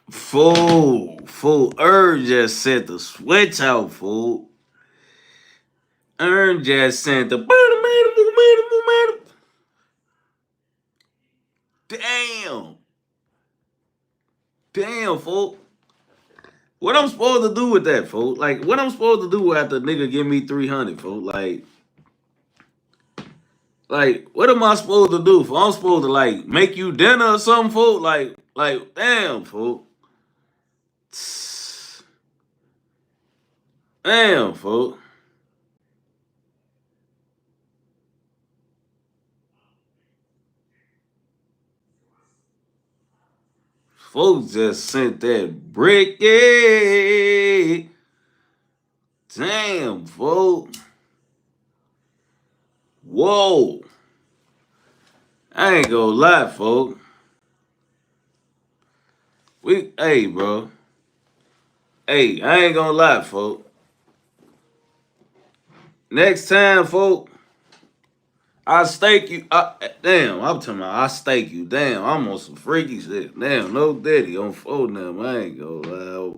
Fool. Ern just sent the switch out, fool. Ern just sent the. Damn. Damn, fool. What I'm supposed to do with that, fool? Like, what I'm supposed to do after nigga give me 300, fool? Like, what am I supposed to do? Fool? I'm supposed to like make you dinner or something, fool? Like, damn, fool. Damn, fool. Folks just sent that bricky. Damn, folks. Whoa. I ain't gonna lie, folks. Hey, bro. Hey, I ain't gonna lie, folks. Next time, folks, I stake you. Damn, I'm talking about I stake you. Damn, I'm on some freaky shit. Damn, no daddy on phone now. I ain't gonna lie.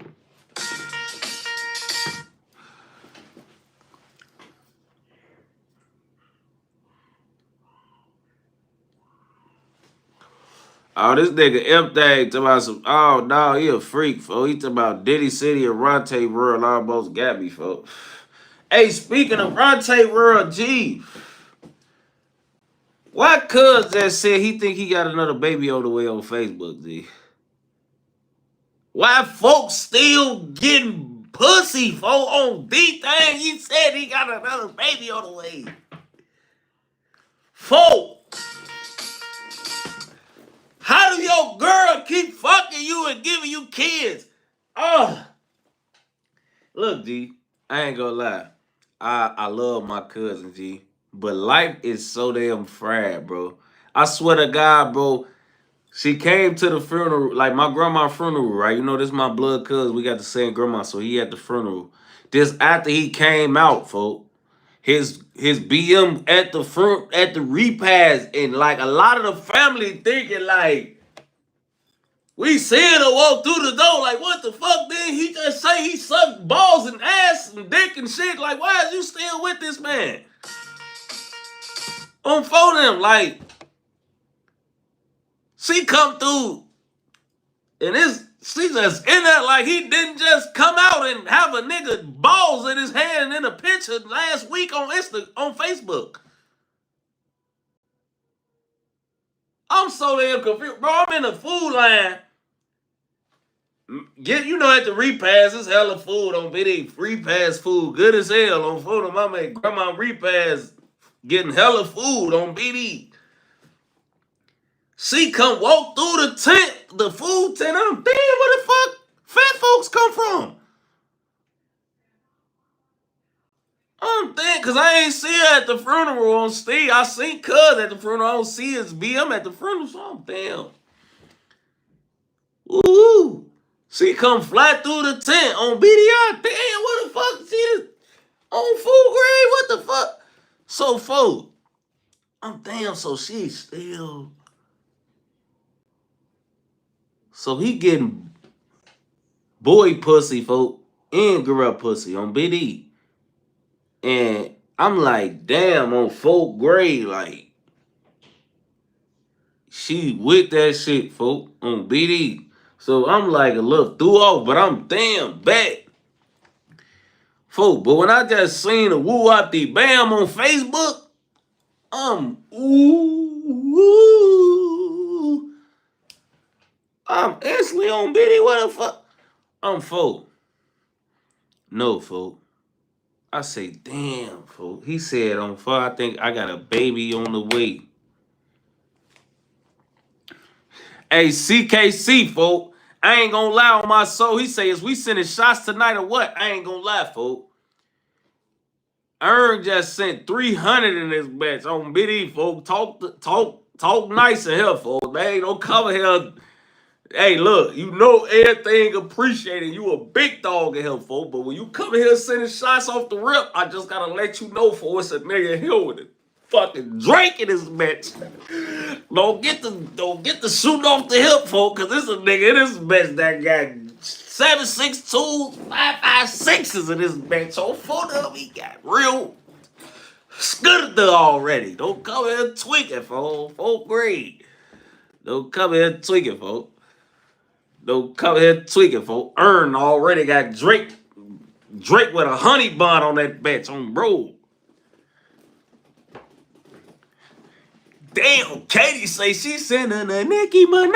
Oh, this nigga M-Thang talking about some, oh, no, he a freak, folks. He talking about Diddy City and Ronte World almost got me, folks. Hey, speaking of Ronte World, G, why cuz that said he think he got another baby on the way on Facebook, G? Why folks still getting pussy, folks, on D-Thang? He said he got another baby on the way. Folks, how do your girl keep fucking you and giving you kids? Oh, look, G, I ain't gonna lie. I love my cousin, G. But life is so damn fried, bro. I swear to God, bro. She came to the funeral, like my grandma's funeral, right? You know, this is my blood cousin. We got the same grandma, so he at the funeral. This after he came out, folks. His BM at the front at the repast, and like a lot of the family thinking like we seen her walk through the door, like what the fuck? Then he just say he sucked balls and ass and dick and shit. Like, why is you still with this man? On phone them, like she come through and she just in there like he didn't just come out and have a nigga balls in his hand in a picture last week on on Facebook. I'm so damn confused, bro. I'm in the food line. You know, at the repast, it's hella food on video. Repast food, good as hell on photo. My man, grandma repast, getting hella food on BD. She come walk through the tent, the food tent. I'm damn, where the fuck fat folks come from? I'm damn, cause I ain't see her at the funeral on Steve. I seen Cuz at the funeral. I don't see his BM at the funeral, so I'm damn. Ooh. She come fly through the tent on BDR. Damn, what the fuck? She is on full grade? What the fuck? So, folks, I'm damn, so she's still. So he getting boy pussy, folk, and girl pussy on BD. And I'm like, damn, on full grade, like, she with that shit, folk, on BD. So I'm like a little threw off, but I'm damn back. Folk, but when I just seen a woo out the bam on Facebook, ooh, I'm instantly on Biddy. What the fuck? I'm folk. No, folk. I say, damn, folk. He said on fire, I think I got a baby on the way. Hey, CKC, folk. I ain't gonna lie on my soul. He says, we sending shots tonight or what? I ain't gonna lie, folk. Ern just sent 300 in this batch on BD, folk. Talk nice to her, folk. They ain't no cover here. Hey, look, you know everything appreciated. You a big dog in here, folks. But when you come here sending shots off the rip, I just gotta let you know, for it's a nigga here with a fucking Drake in his bitch. Don't get the shooting off the hip, folks, cause this a nigga in this bitch that got 7.62, 5.56s in this bitch. So for them, he got real scooter already. Don't come here tweaking, folks. 4th grade. Don't come here tweaking, folks. Don't come here tweaking, folks. Earn already got Drake with a honey bun on that bitch on bro. Damn, Katie say she sending a Nicki Minaj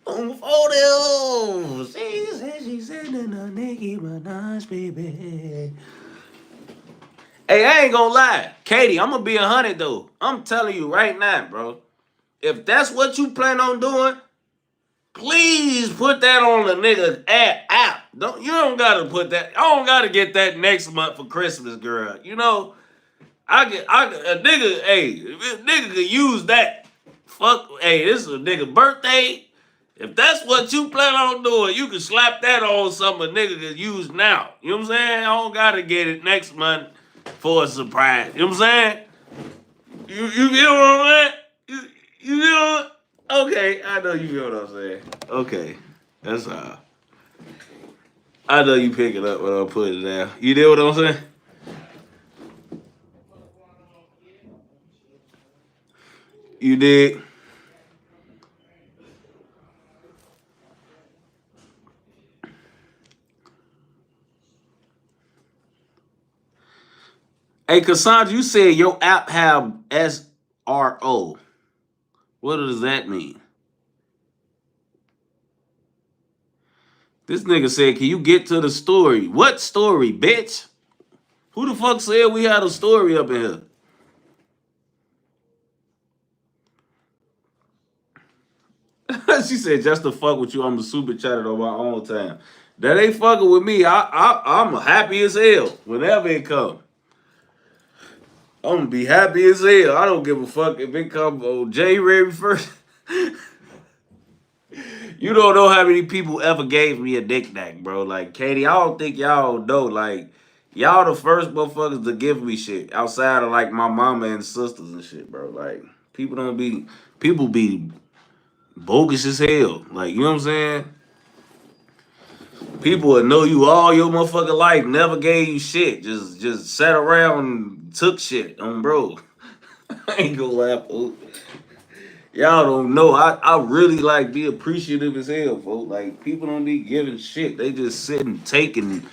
on photos. She said she sending a Nicki Minaj, baby. Hey, I ain't gonna lie. Katie, I'm gonna be 100 though. I'm telling you right now, bro. If that's what you plan on doing, please put that on the nigga app. You don't gotta put that. I don't gotta get that next month for Christmas, girl. You know, a nigga, hey, if a nigga could use that. Fuck, hey, this is a nigga birthday. If that's what you plan on doing, you can slap that on something a nigga could use now. You know what I'm saying? I don't gotta get it next month for a surprise. You know what I'm saying? You feel what I'm saying? You feel? Okay, I know you feel what I'm saying. Okay, that's all. I know you pick it up when I put it down. You did what I'm saying? You did. Hey, Cassandra, you said your app have SRO. What does that mean? This nigga said, can you get to the story? What story, bitch? Who the fuck said we had a story up in here? She said, just to fuck with you, I'm a super chatted on my own time. That ain't fucking with me. I'm happy as hell whenever it come. I'm gonna be happy as hell. I don't give a fuck if it come on January 1st. You don't know how many people ever gave me a knick-knack, bro. Like, Katie, I don't think y'all know. Like, y'all the first motherfuckers to give me shit outside of, like, my mama and sisters and shit, bro. Like, people be bogus as hell. Like, you know what I'm saying? People will know you all your motherfucking life, never gave you shit. Just sat around and took shit on bro. I ain't gonna laugh, folks. Y'all don't know. I really like be appreciative as hell, folks. Like people don't be giving shit. They just sit and take. Even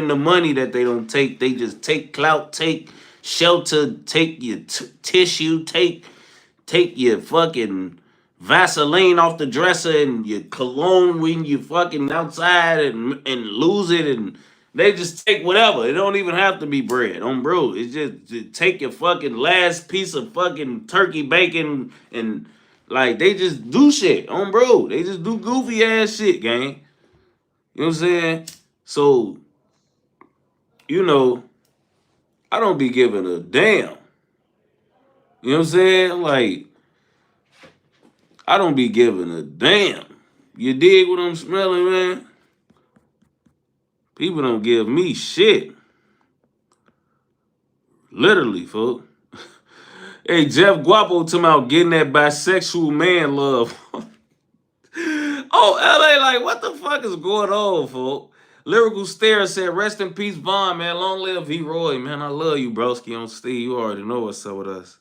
the money that they don't take, they just take clout, take shelter, take your tissue, take your fucking Vaseline off the dresser and your cologne when you fucking outside and lose it and they just take whatever. It don't even have to be bread on bro. It's just take your fucking last piece of fucking turkey bacon and like they just do shit on bro. They just do goofy ass shit, gang. You know what I'm saying? So, you know, I don't be giving a damn. You know what I'm saying? Like, I don't be giving a damn. You dig what I'm smelling, man? People don't give me shit. Literally, folks. Hey, Jeff Guapo talking about getting that bisexual man love. Oh, LA, like, what the fuck is going on, folks? Lyrical Stare said, rest in peace, Vaughn, man. Long live V.Roy, man. I love you, broski on Steve. You already know what's up with us.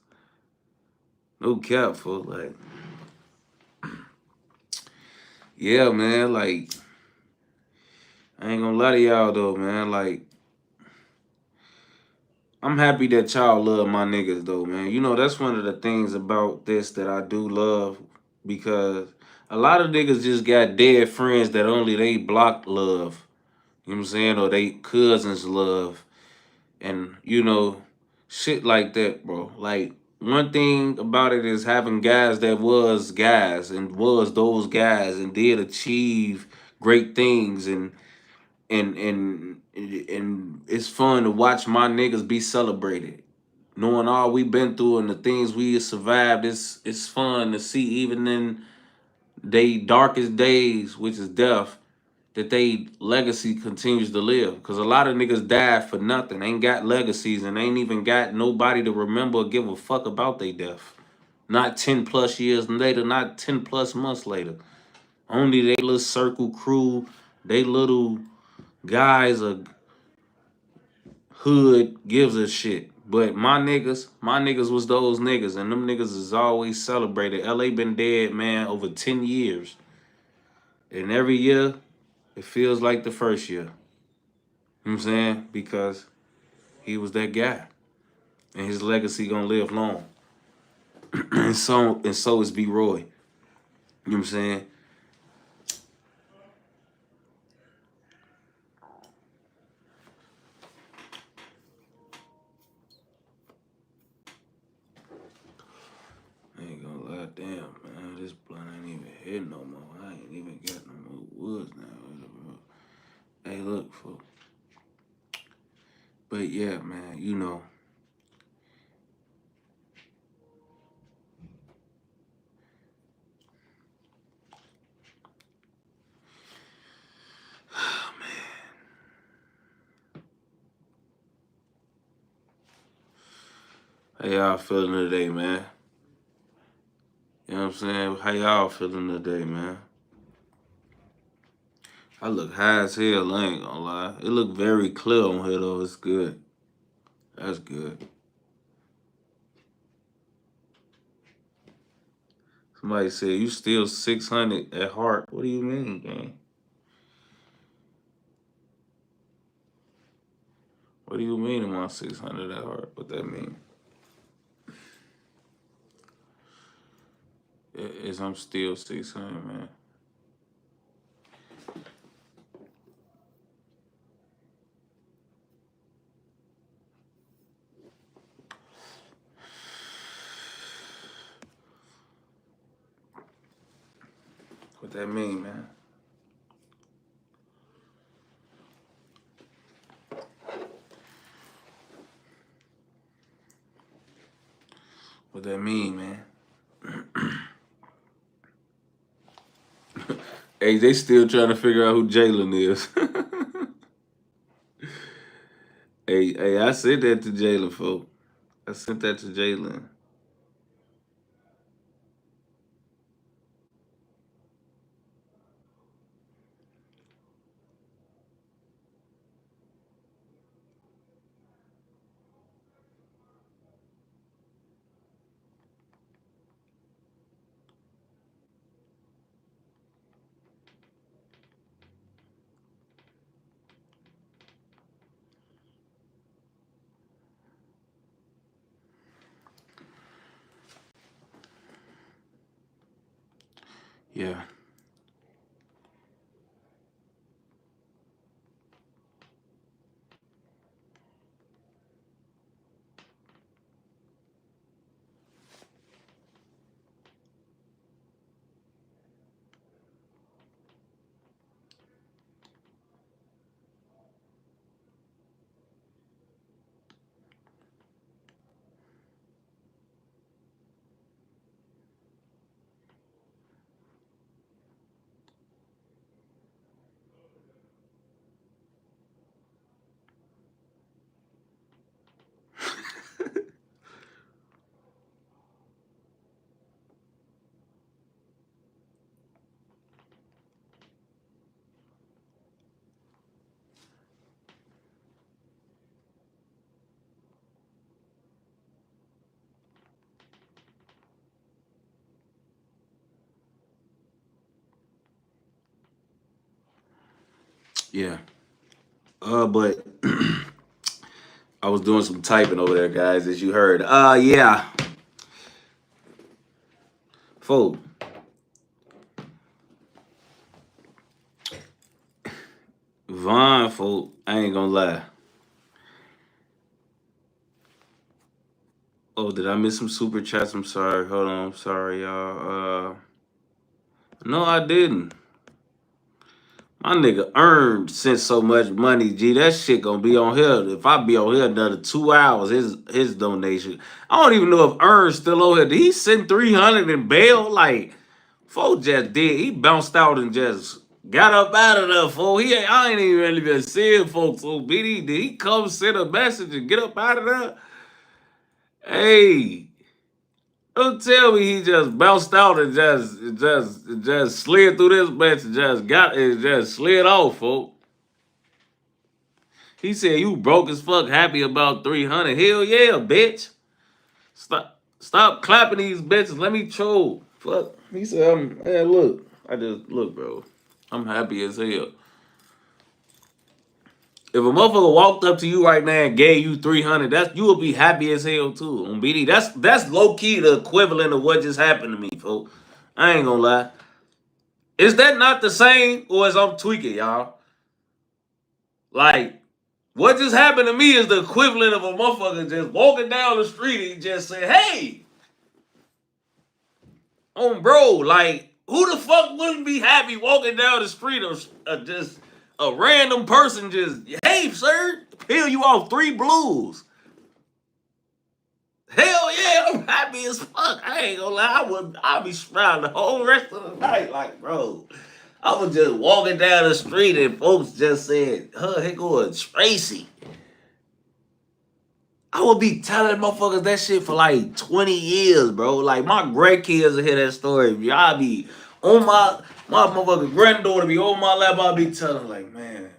No cap, folks. Like, yeah, man. Like, I ain't gonna lie to y'all, though, man. Like, I'm happy that y'all love my niggas though, man. You know, that's one of the things about this that I do love because a lot of niggas just got dead friends that only they block love. You know what I'm saying? Or they cousins love. And, you know, shit like that, bro. Like, one thing about it is having guys that was guys and was those guys and did achieve great things and it's fun to watch my niggas be celebrated. knowing all we've been through and the things we have survived, it's fun to see even in they darkest days, which is death, that they legacy continues to live. Cause a lot of niggas died for nothing, ain't got legacies and ain't even got nobody to remember or give a fuck about their death. Not 10 plus years later, not 10 plus months later. Only they little circle crew, they little guys or hood gives a shit. But my niggas was those niggas, and them niggas is always celebrated. LA been dead, man, over 10 years. And every year, it feels like the first year. You know what I'm saying? Because he was that guy. And his legacy gonna live long. and so is V.Roy. You know what I'm saying? I ain't gonna lie, damn, man. This blunt ain't even hit no more. I ain't even got no more woods now. Hey, look, folks. But yeah, man, you know. How y'all feeling today, man? You know what I'm saying? How y'all feeling today, man? I look high as hell, I ain't gonna lie. It look very clear on here, though. It's good. That's good. Somebody said, you still 600 at heart. What do you mean, gang? What do you mean am I 600 at heart? What that mean? Is I'm still 600, man. What that mean, man? What that mean, man? Hey, they still trying to figure out who Jalen is. Hey, I sent that to Jalen, folks. I sent that to Jalen. Yeah. Yeah. But I was doing some typing over there, guys, as you heard. Yeah. Folk. Vaughn, folk, I ain't gonna lie. Oh, did I miss some super chats? I'm sorry. Hold on. I'm sorry, y'all. No, I didn't. My nigga earned sent so much money, G. That shit gonna be on here. If I be on here another 2 hours, his donation. I don't even know if Earn's still on here. Did he send 300 in bail? Like, folks just did. He bounced out and just got up out of there, folks. I ain't even really been seeing folks on BD. Did he come send a message and get up out of there? Hey, don't tell me he just bounced out and just slid through this bitch and just slid off, folks. He said you broke as fuck, happy about 300. Hell yeah, bitch. Stop clapping these bitches. Let me troll. Fuck. He said, man, look. I just look, bro. I'm happy as hell. If a motherfucker walked up to you right now and gave you 300, you would be happy as hell too. On BD, that's low key the equivalent of what just happened to me, folks. I ain't gonna lie. Is that not the same, or is I'm tweaking, y'all? Like, what just happened to me is the equivalent of a motherfucker just walking down the street and just say, "Hey, bro, like, who the fuck wouldn't be happy walking down the street or just a random person just, hey, sir, peel you off 3 blues." Hell yeah, I'm happy as fuck. I ain't gonna lie, I'd be smiling the whole rest of the night. Like, bro, I was just walking down the street and folks just said, here go Tracy. I would be telling motherfuckers that shit for like 20 years, bro. Like, my grandkids will hear that story. I'll be on my motherfucking granddaughter be on my lap. I'll be telling, like, man,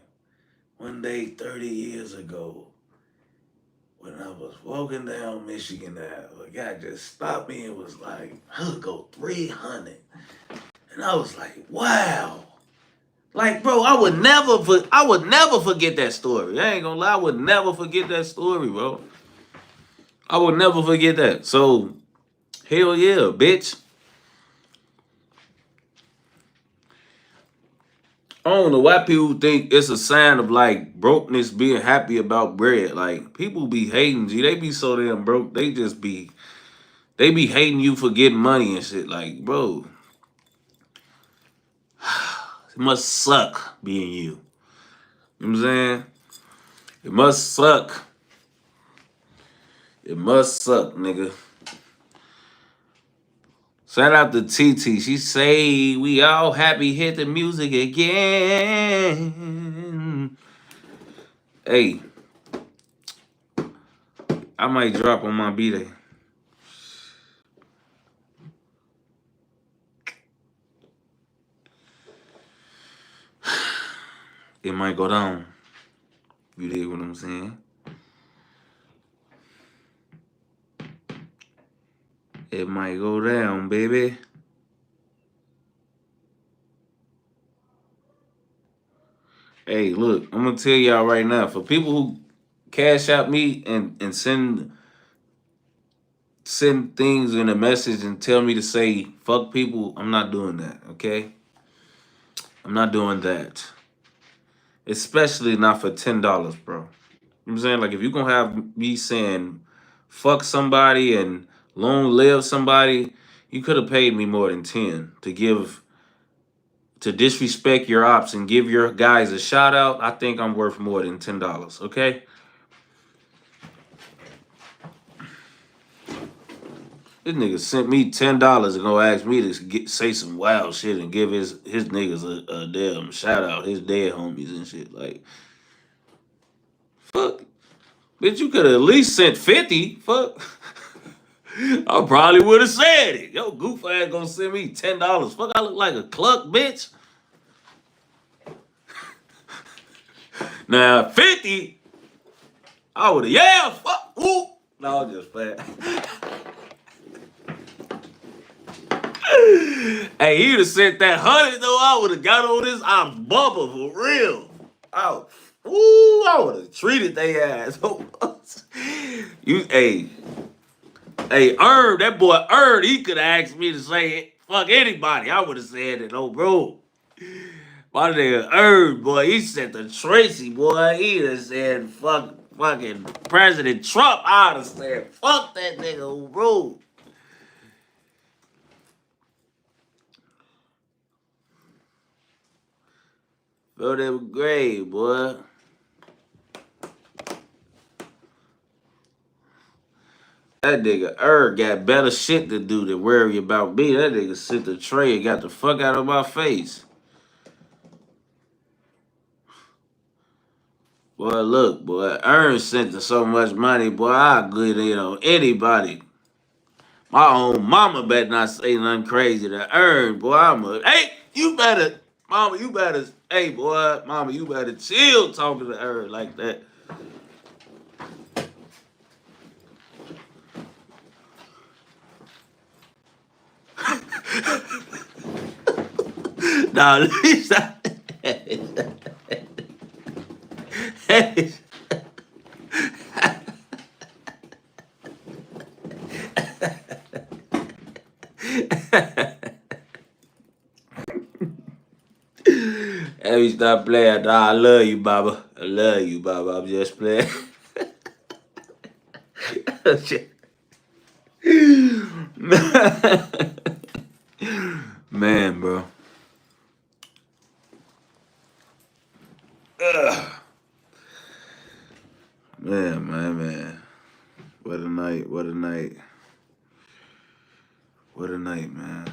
one day 30 years ago, when I was walking down Michigan Ave, a guy just stopped me and was like, go 300. And I was like, wow. Like, bro, I would never forget that story. I ain't gonna lie, I would never forget that story, bro. I would never forget that. So, hell yeah, bitch. I don't know why people think it's a sign of like brokenness being happy about bread. Like, people be hating, G. They be so damn broke. They be hating you for getting money and shit. Like, bro, it must suck being you. You know what I'm saying? It must suck. It must suck, nigga. Shout out to TT. She say we all happy hit the music again. Hey, I might drop on my B-Day. It might go down. You dig what I'm saying? It might go down, baby. Hey, look, I'm gonna tell y'all right now. For people who cash out me and send things in a message and tell me to say fuck people, I'm not doing that, okay? I'm not doing that. Especially not for $10, bro. You know what I'm saying? Like, if you're gonna have me saying fuck somebody and long live somebody, you could have paid me more than 10 to disrespect your ops and give your guys a shout out. I think I'm worth more than $10, okay? This nigga sent me $10 and gonna ask me to say some wild shit and give his niggas a damn shout out, his dead homies and shit. Like, fuck. Bitch, you could have at least sent 50. Fuck. I probably would have said it. Yo, goof ass gonna send me $10. Fuck, I look like a cluck, bitch. Now, 50, I would have, yeah, fuck, whoop. No, I'm just playing. Hey, he'd have sent that 100 though. I would have got on this bubble for real. I would have treated they ass. Hey, that boy Earn, he could have asked me to say it. Fuck anybody. I would have said it, oh, bro. My nigga Earn, boy, he said to Tracy, boy, he done said fucking President Trump. I would have said, fuck that nigga, oh, bro. Bro, that was great, boy. That nigga got better shit to do than worry about me. That nigga sent the tray and got the fuck out of my face. Boy, look, boy, sent us so much money, boy, I good in on anybody. My own mama better not say nothing crazy to boy. Hey, you better, mama, you better, hey, boy, mama, you better chill talking to like that. Nah, at least Hey, we stop playing. Nah, I love you, Baba. I love you, Baba. I'm just playing. Man, bro. Ugh. Man. What a night. What a night. What a night, man.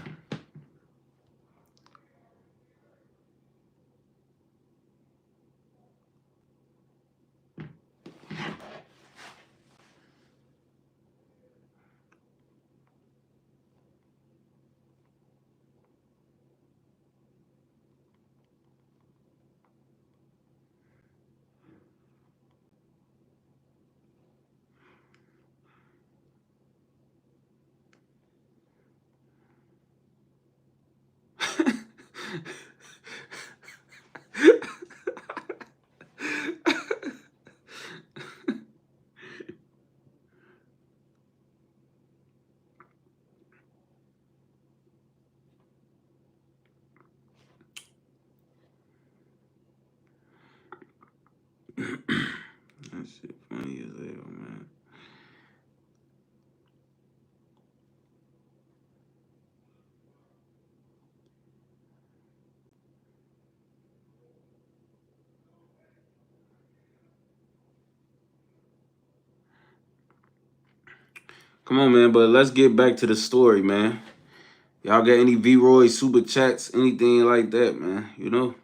That shit funny as hell, man. Come on, man, but let's get back to the story, man. Y'all got any V.Roy super chats, anything like that, man? You know?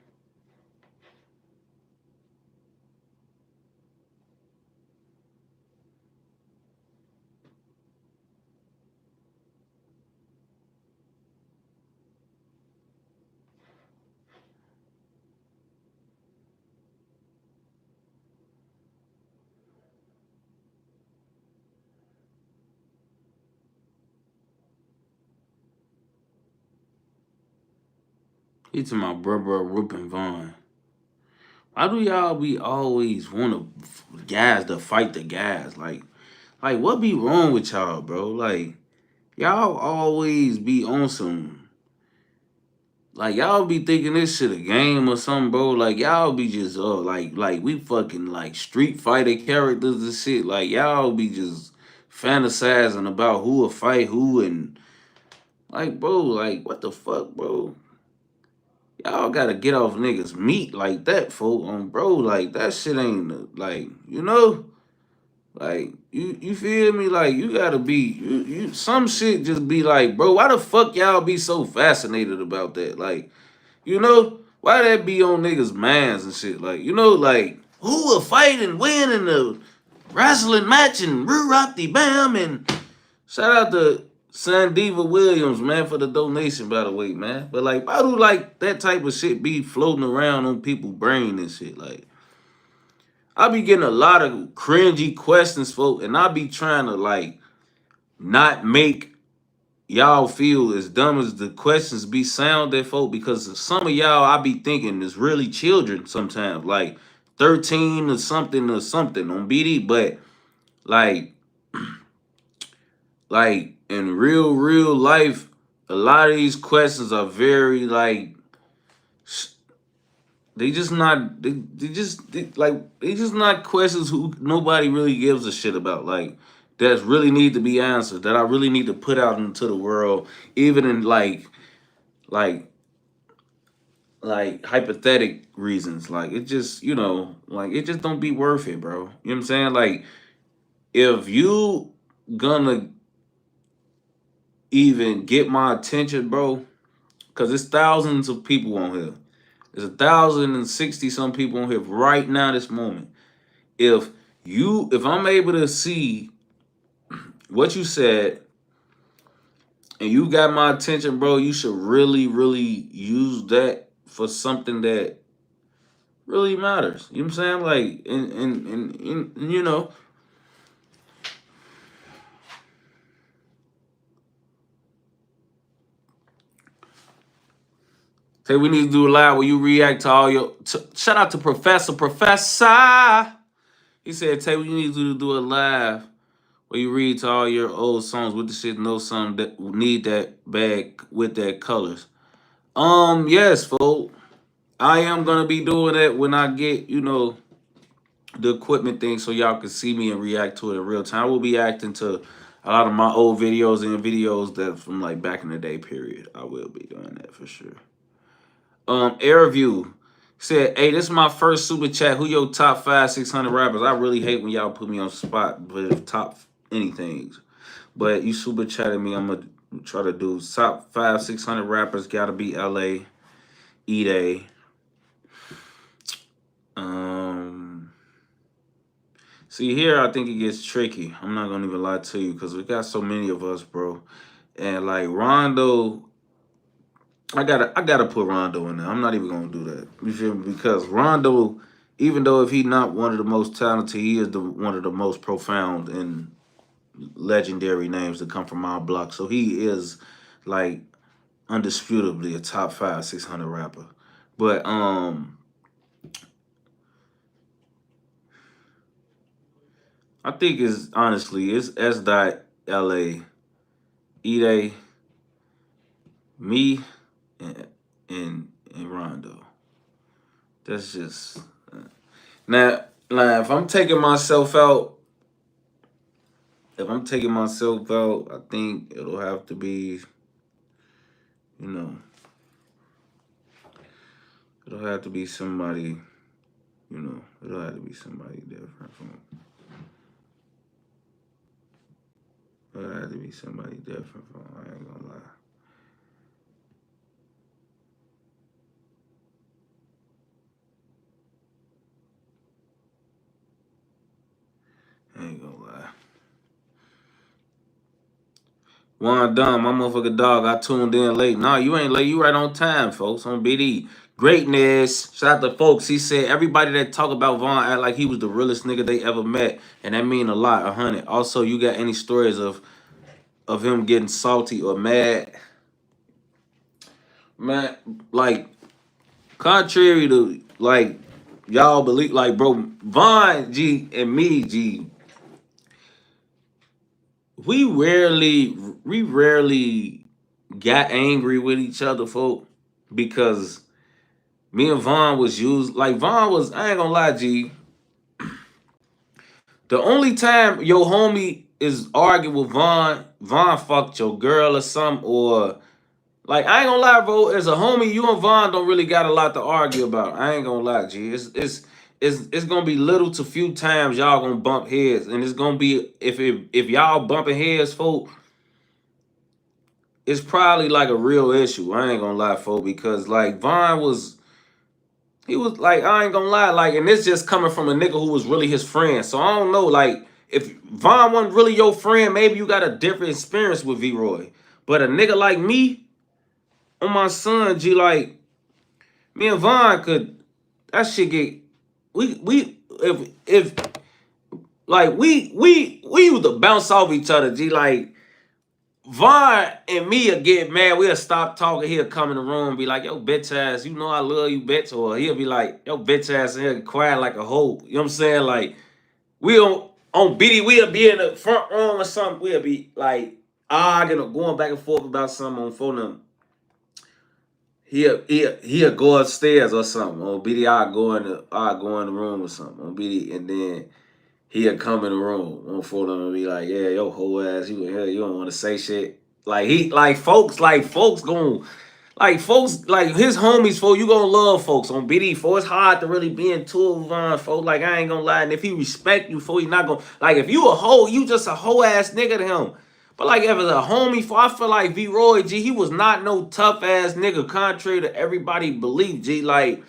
He to my brother Rip and Vaughn. Why do y'all be always want guys to fight the guys? Like what be wrong with y'all, bro? Like y'all always be on some. Like y'all be thinking this shit a game or something, bro. Like y'all be just like we fucking like Street Fighter characters and shit. Like y'all be just fantasizing about who will fight who and like bro, like what the fuck, bro? Y'all gotta get off niggas meat like that, folk. Bro, like that shit ain't like you know, like you feel me? Like you gotta be you some shit just be like, bro, why the fuck y'all be so fascinated about that? Like, you know, why that be on niggas' minds and shit? Like, you know, like who will fight and win in the wrestling match and rock the bam and shout out to Sandiva Williams, man, for the donation, by the way, man. But like, why do like that type of shit be floating around on people's brain and shit? Like, I be getting a lot of cringy questions, folk, and I be trying to like not make y'all feel as dumb as the questions be sounding, folk, because some of y'all I be thinking is really children sometimes, like 13 or something on BD, but like like in real life, a lot of these questions are very like they just not questions who nobody really gives a shit about. Like that really need to be answered. That I really need to put out into the world, even in like like hypothetic reasons. Like it just, like it just don't be worth it, bro. You know what I'm saying? Like if you gonna even get my attention, bro, because it's thousands of people on here. There's 1,060 some people on here right now, this moment. If if I'm able to see what you said and you got my attention, bro, you should really, really use that for something that really matters. You know what I'm saying? Like, and say we need to do a live where you react to all your. Shout out to Professor. He said, Tay, we need to do a live where you read to all your old songs with the shit, know something that need that bag with that colors. Yes, folks. I am gonna be doing that when I get, the equipment thing so y'all can see me and react to it in real time. I will be acting to a lot of my old videos and videos that from like back in the day period. I will be doing that for sure. Airview said, hey, this is my first super chat. Who your top 500-600 rappers? I really hate when y'all put me on the spot with top anything. But you super chatted me. I'm gonna try to do top 500-600 rappers. Gotta be LA, E-Day. See here, I think it gets tricky. I'm not gonna even lie to you because we got so many of us, bro. And like Rondo, I gotta put Rondo in there. I'm not even gonna do that. You feel me? Because Rondo, even though if he's not one of the most talented, he is one of the most profound and legendary names that come from our block. So he is like undisputably a top 500-600 rapper. But I think it's honestly it's S. LA, E-Day, me, and Rondo. That's just now if I'm taking myself out, I think it'll have to be, you know, it'll have to be somebody, it'll have to be somebody different from. It'll have to be somebody different from. I ain't gonna lie. I ain't gonna lie. One dumb, my motherfucking dog. I tuned in late. Nah, you ain't late. You right on time, folks. On BD. Greatness. Shout out to folks. He said everybody that talk about Vaughn act like he was the realest nigga they ever met, and that mean a lot. 100. Also, you got any stories of him getting salty or mad? Man, like contrary to like y'all believe, like bro, Vaughn G and me G. We rarely got angry with each other, folk, because me and Vaughn was used like Vaughn was. I ain't gonna lie, G. The only time your homie is arguing with Vaughn fucked your girl or something, or like I ain't gonna lie, bro. As a homie, you and Vaughn don't really got a lot to argue about. I ain't gonna lie, G. It's gonna be little to few times y'all gonna bump heads, and it's gonna be if y'all bumping heads, folk, it's probably like a real issue. I ain't gonna lie, folk, because like Vaughn was. He was like, I ain't gonna lie, like, and this just coming from a nigga who was really his friend. So I don't know, like, if Vaughn wasn't really your friend, maybe you got a different experience with V.Roy. But a nigga like me, on my son, G, like, me and Vaughn could, that shit get, if like, we used to bounce off each other, G, like, Vaughn and me will get mad. We'll stop talking. He'll come in the room and be like, yo, bitch ass, you know I love you, bitch. Or he'll be like, yo, bitch ass, and he'll quiet like a hoe. You know what I'm saying? Like, we on BD, we'll be in the front room or something. We'll be like arguing or going back and forth about something on phone. He'll go upstairs or something. On BD, I'll go in the room or something on BD, and then he'll come in the room on phone and be like, yeah, yo, whole ass, you in here, you don't want to say shit. Like folks going like folks, like his homies, folks, you gonna love folks on BD, folks. It's hard to really be in tour with Von, folks. Like, I ain't gonna lie. And if he respect you, folks, he not gonna, like, if you a hoe, you just a hoe ass nigga to him. But like, if it's a homie, folks, I feel like V.Roy, G, he was not no tough ass nigga, contrary to everybody believe, G. Like,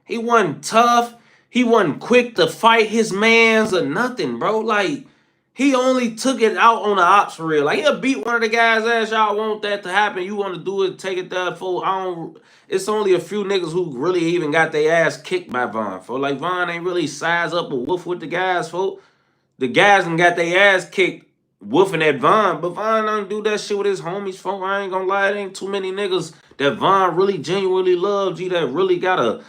he wasn't tough. He wasn't quick to fight his mans or nothing, bro. Like, he only took it out on the ops for real. Like, he'll beat one of the guys' ass. Y'all want that to happen. You want to do it, take it there, for I don't. It's only a few niggas who really even got their ass kicked by Von, for like, Von ain't really size up a wolf with the guys, for the guys and got their ass kicked woofing at Von, but Von don't do that shit with his homies, folks. I ain't gonna lie, it ain't too many niggas that Von really genuinely loved, G, that really got a,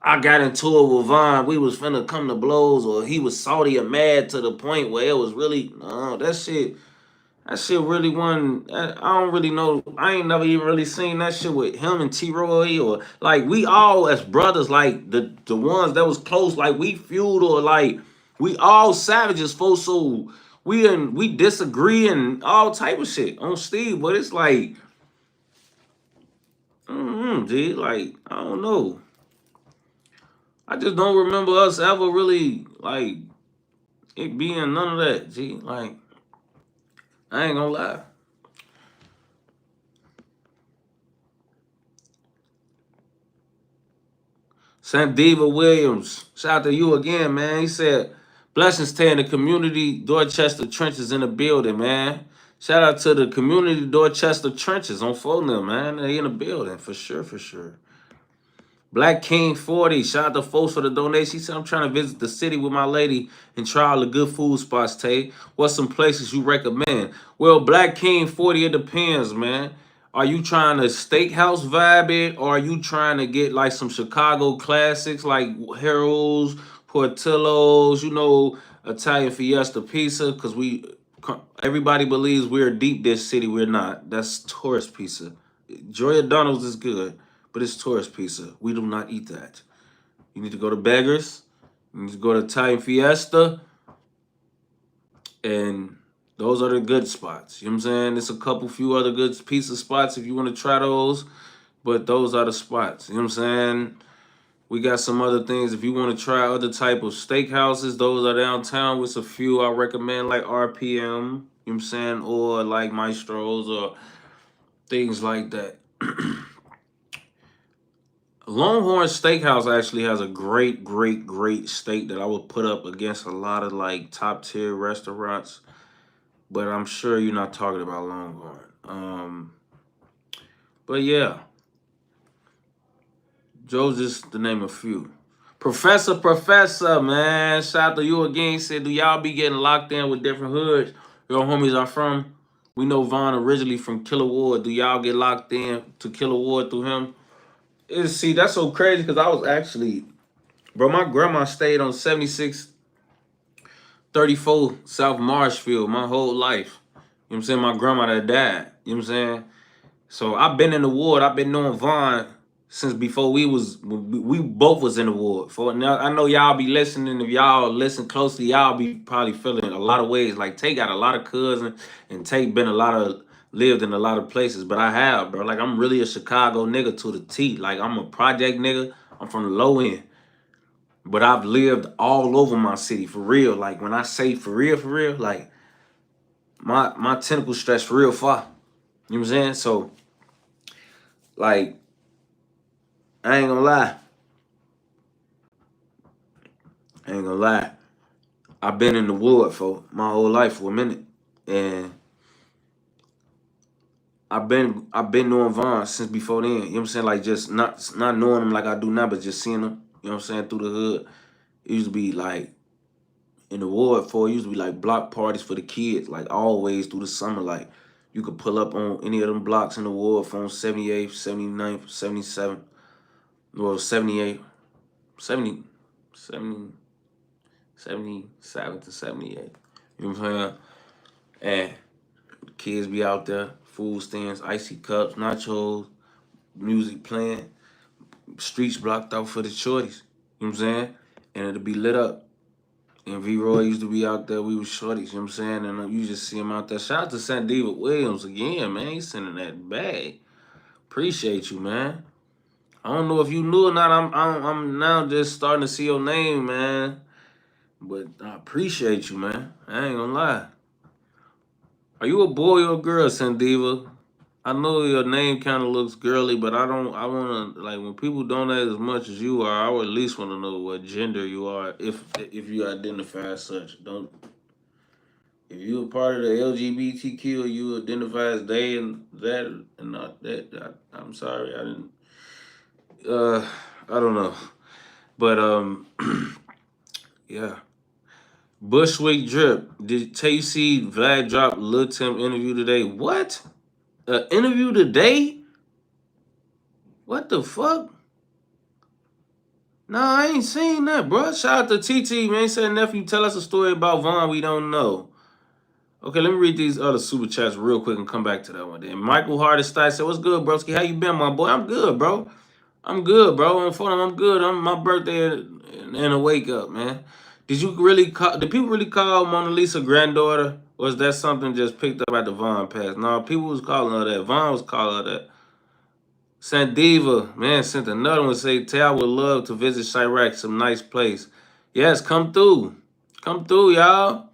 I got into it with Von, we was finna come to blows, or he was salty or mad to the point where it was really, no, that shit really wasn't, I don't really know, I ain't never even really seen that shit with him and V.Roy, or, like, we all as brothers, like, the ones that was close, like, we feud, or, like, we all savages, folks, so we disagree and all type of shit on Steve, but it's like, G, like, I don't know. I just don't remember us ever really, like, it being none of that, G. Like, I ain't gonna lie. Sandiva Williams, shout out to you again, man. He said, blessings to in the community Dorchester Trenches in the building, man. Shout out to the community Dorchester Trenches on phone, man. They in the building, for sure, for sure. Black King 40, shout out to folks for the donation. He said, I'm trying to visit the city with my lady and try all the good food spots, Tay. What's some places you recommend? Well, Black King 40, it depends, man. Are you trying to steakhouse vibe it, or are you trying to get like some Chicago classics like Harold's, Portillo's, you know, Italian Fiesta Pizza? Because everybody believes we're a deep dish city. We're not. That's tourist pizza. Giordano's is good, but it's tourist pizza. We do not eat that. You need to go to Beggars. You need to go to Italian Fiesta. And those are the good spots. You know what I'm saying? There's a couple few other good pizza spots if you want to try those. But those are the spots. You know what I'm saying? We got some other things. If you want to try other type of steakhouses, those are downtown with a few I recommend, like RPM, you know what I'm saying? Or like Maestro's or things like that. Longhorn Steakhouse actually has a great, great, great steak that I would put up against a lot of like top tier restaurants. But I'm sure you're not talking about Longhorn. But yeah, Joe's just to name a few. Professor, man, shout out to you again. He said, do y'all be getting locked in with different hoods your homies are from? We know Vaughn originally from Killer Ward. Do y'all get locked in to Killer Ward through him? See, that's so crazy because I was actually, bro, my grandma stayed on 7634 South Marshfield my whole life. You know what I'm saying? My grandma that died. You know what I'm saying? So I've been in the ward. I've been knowing Vaughn since before we both was in the ward. For now, I know y'all be listening. If y'all listen closely, y'all be probably feeling a lot of ways. Like Tay got a lot of cousins, and Tay been lived in a lot of places. But I have, bro. Like I'm really a Chicago nigga to the T. Like I'm a project nigga. I'm from the low end. But I've lived all over my city for real. Like when I say for real, like my tentacles stretch for real far. You know what I'm saying? So like I ain't gonna lie. I ain't gonna lie. I've been in the wood for my whole life for a minute. And I've been knowing Vaughn since before then. You know what I'm saying? Like just not knowing him like I do now, but just seeing him, you know what I'm saying, through the hood. It used to be like in the ward for it used to be like block parties for the kids, like always through the summer. Like you could pull up on any of them blocks in the ward from 78th, 79th, 77th, or 78, 70, 70. 77 to 78. You know what I'm saying? And the kids be out there, food stands, icy cups, nachos, music playing, streets blocked out for the shorties. You know what I'm saying? And it'll be lit up. And V.Roy used to be out there, we was shorties, you know what I'm saying? And you just see him out there. Shout out to Sandiva Williams again, man. He's sending that bag. Appreciate you, man. I don't know if you knew or not. I'm now just starting to see your name, man. But I appreciate you, man. I ain't gonna lie. Are you a boy or a girl, Sandiva? I know your name kind of looks girly, but I don't. I wanna like when people don't ask as much as you are. I would at least want to know what gender you are, if you identify as such. Don't. If you a part of the LGBTQ or you identify as they and that and not that, I'm sorry, I didn't. I don't know, but yeah. Bushwick drip. Did Tay-C Vlad drop Lil Tim interview today? What? Interview today? What the fuck? Nah, I ain't seen that, bro. Shout out to TT, man. He said, nephew, tell us a story about Vaughn we don't know. Okay, let me read these other super chats real quick and come back to that one. Then Michael Hardestine said, "What's good, broski? How you been, my boy? I'm good, bro. I'm good, bro. I'm good. I'm my birthday and a wake up, man. Did you really call? Did people really call Mona Lisa granddaughter? Or is that something just picked up at the Vaughn pass? No, people was calling her that. Vaughn was calling her that. Sandiva, man, sent another one. Say, Tay, I would love to visit Chirac, some nice place. Yes, come through. Come through, y'all.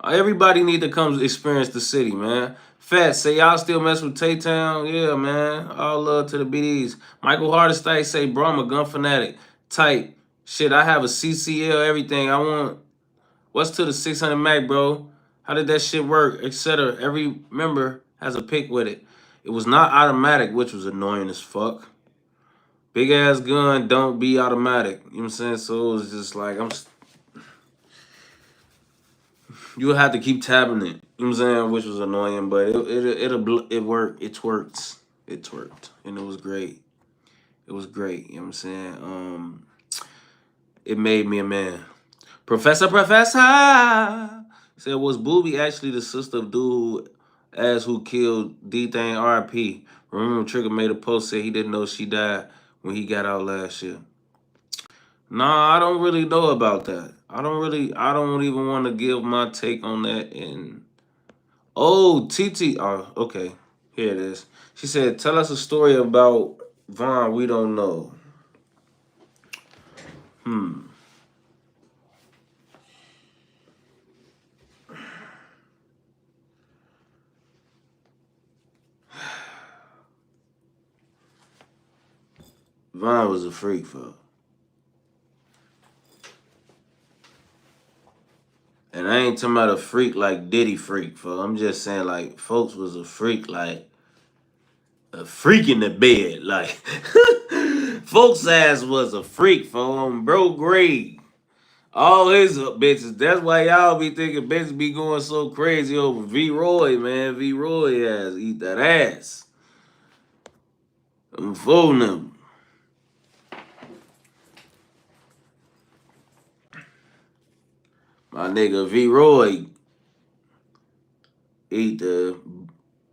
Everybody need to come experience the city, man. Fat, say y'all still mess with Tay-Town? Yeah, man. All love to the BDs. Michael Hardestine say, bro, I'm a gun fanatic. Tight. Shit, I have a CCL, everything. I want, what's to the 600 Mac, bro? How did that shit work, etc.? Every member has a pick with it. It was not automatic, which was annoying as fuck. Big ass gun, don't be automatic. You know what I'm saying? So it was just like, you would have to keep tapping it. You know what I'm saying? Which was annoying, but it worked. It worked. It worked. And it was great. It was great. You know what I'm saying? It made me a man. Professor said, was Booby actually the sister of dude who killed D-Thing RP? Remember Trigger made a post said he didn't know she died when he got out last year. Nah, I don't really know about that. I don't even want to give my take on that. And oh, TT, oh, okay, here it is. She said, tell us a story about Vaughn we don't know. Vaughn was a freak, folks. And I ain't talking about a freak like Diddy freak, folks. I'm just saying, like, folks was a freak, like, a freak in the bed. Like, folks' ass was a freak, folks, on bro grade. All his bitches. That's why y'all be thinking bitches be going so crazy over V.Roy, man. V.Roy ass. Eat that ass. I'm fooling them. My nigga V.Roy eat the...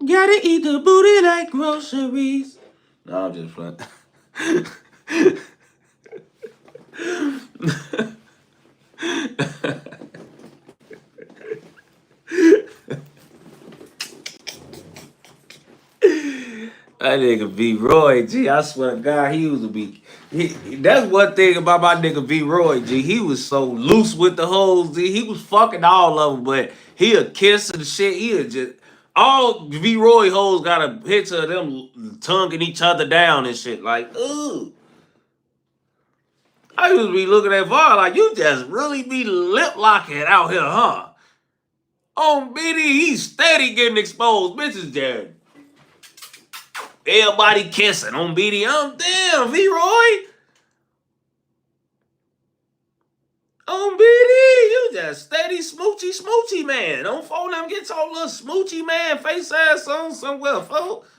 Gotta eat the booty like groceries. No, I'm just playing. That nigga V.Roy, G, I swear to God, he was a be. That's one thing about my nigga V.Roy, G. He was so loose with the hoes, G. He was fucking all of them, but he'll kiss and shit. He'll just all V.Roy hoes got a picture of them tonguing each other down and shit. Like, ooh. I used to be looking at Var like, you just really be lip locking out here, huh? On BD, he's steady getting exposed. Bitches dead. Everybody kissing on BD. I'm damn, V.Roy. On BD, you just steady smoochy man. Don't phone them, get your little smoochy man face ass on somewhere, folks.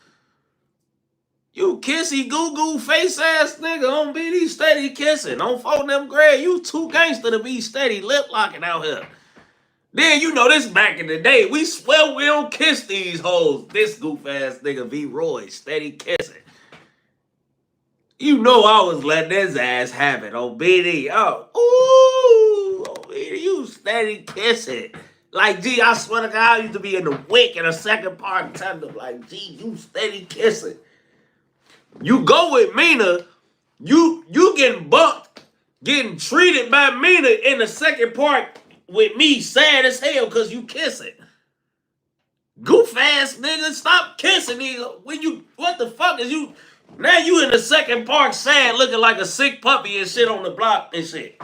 You kissy goo goo face ass nigga on BD steady kissing. Don't phone them Greg. You too gangster to be steady lip locking out here. Then you know this back in the day. We swear we don't kiss these hoes. This goof ass nigga V.Roy steady kissing. You know I was letting his ass have it on BD. Oh, ooh, on BD, you steady kissing. Like, G, I swear to God, I used to be in the wick in the second part of time. Like, G, you steady kissing. You go with Mina, you getting bumped, getting treated by Mina in the second part with me sad as hell because you kissing. Goof ass nigga, stop kissing nigga. What the fuck is you? Now you in the second park sad looking like a sick puppy and shit on the block and shit.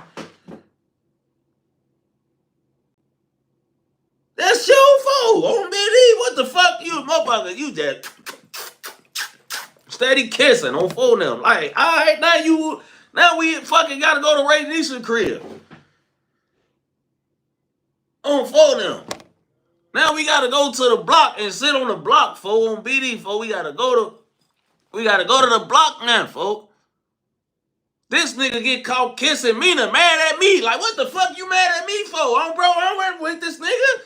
That's your fault. On BD, what the fuck you motherfucker? You just steady kissing on phone them. Like, alright, now we fucking gotta go to Ray Nisha's crib. On phone them. Now we gotta go to the block and sit on the block, fo, on BD, fo. We gotta go to the block now, fo. This nigga get caught kissing Mina, mad at me. Like, what the fuck you mad at me for? I'm with this nigga.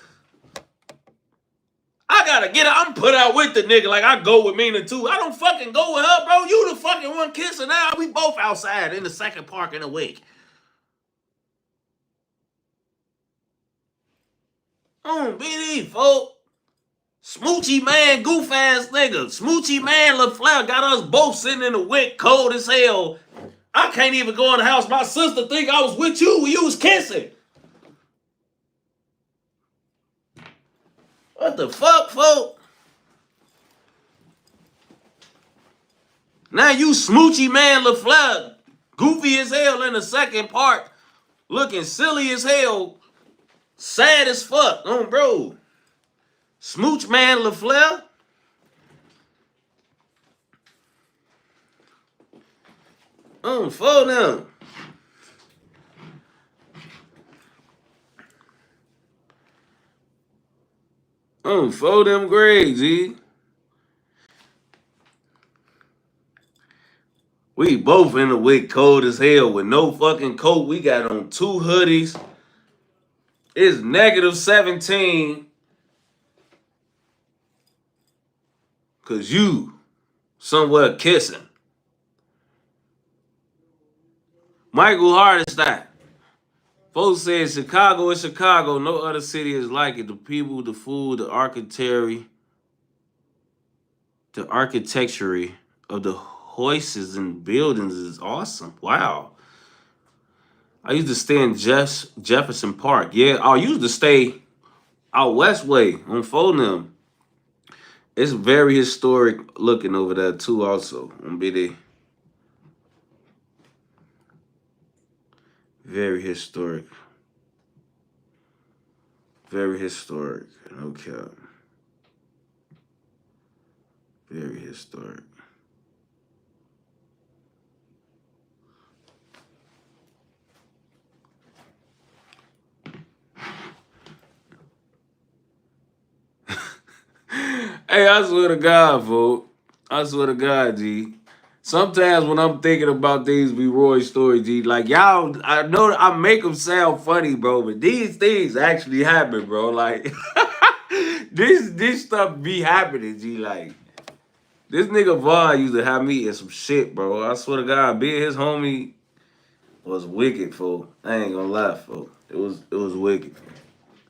I gotta get it. I'm put out with the nigga like I go with Mina too. I don't fucking go with her, bro. You the fucking one kissing now. We both outside in the second park in a week. BD, folks. Smoochy man, goof ass nigga. Smoochy man, LaFleur got us both sitting in the wick, cold as hell. I can't even go in the house. My sister think I was with you when you was kissing. What the fuck, folks? Now you smoochy man, LaFleur, goofy as hell in the second part, looking silly as hell, sad as fuck, bro. Smooch man LaFleur. For them. For them grades, G. We both in the wick cold as hell with no fucking coat. We got on 2 hoodies. It's -17. Cause you somewhere kissing. Michael Hardestein. Folks said Chicago is Chicago. No other city is like it. The people, the food, the architecture of the hoists and buildings is awesome. Wow. I used to stay in Jefferson Park. Yeah, I used to stay out West Way on Fulham. It's very historic looking over there too also on BD. Very historic. Very historic. No cap. Very historic. Hey, I swear to God, folks. I swear to God, G. Sometimes when I'm thinking about these V.Roy stories, G, like y'all, I know I make them sound funny, bro, but these things actually happen, bro. Like this stuff be happening, G. Like this nigga Vaughn used to have me in some shit, bro. I swear to God, being his homie was wicked, fool. I ain't gonna lie, fool. It was wicked.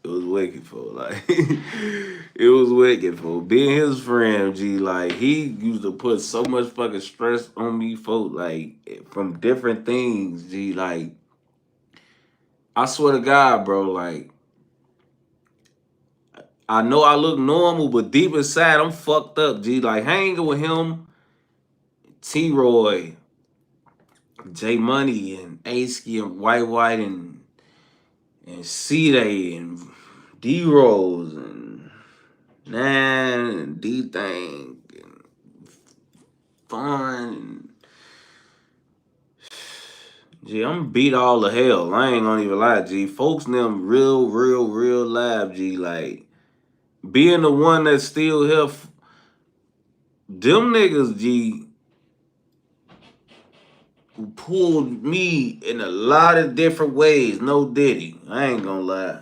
It was wicked, fool. Like it was wicked, fool. Being his friend, G, like he used to put so much fucking stress on me, folks, like from different things, G. Like I swear to God, bro, like I know I look normal, but deep inside I'm fucked up, G. Like hanging with him, V.Roy, J Money, and Aski and White and C-Day and D-Rose and Nan and D-Thing and Fun and G, I'm beat all the hell. I ain't gonna even lie, G. Folks them real live, G. Like being the one that's still here, them niggas, G, who pulled me in a lot of different ways. No Diddy. I ain't gonna lie.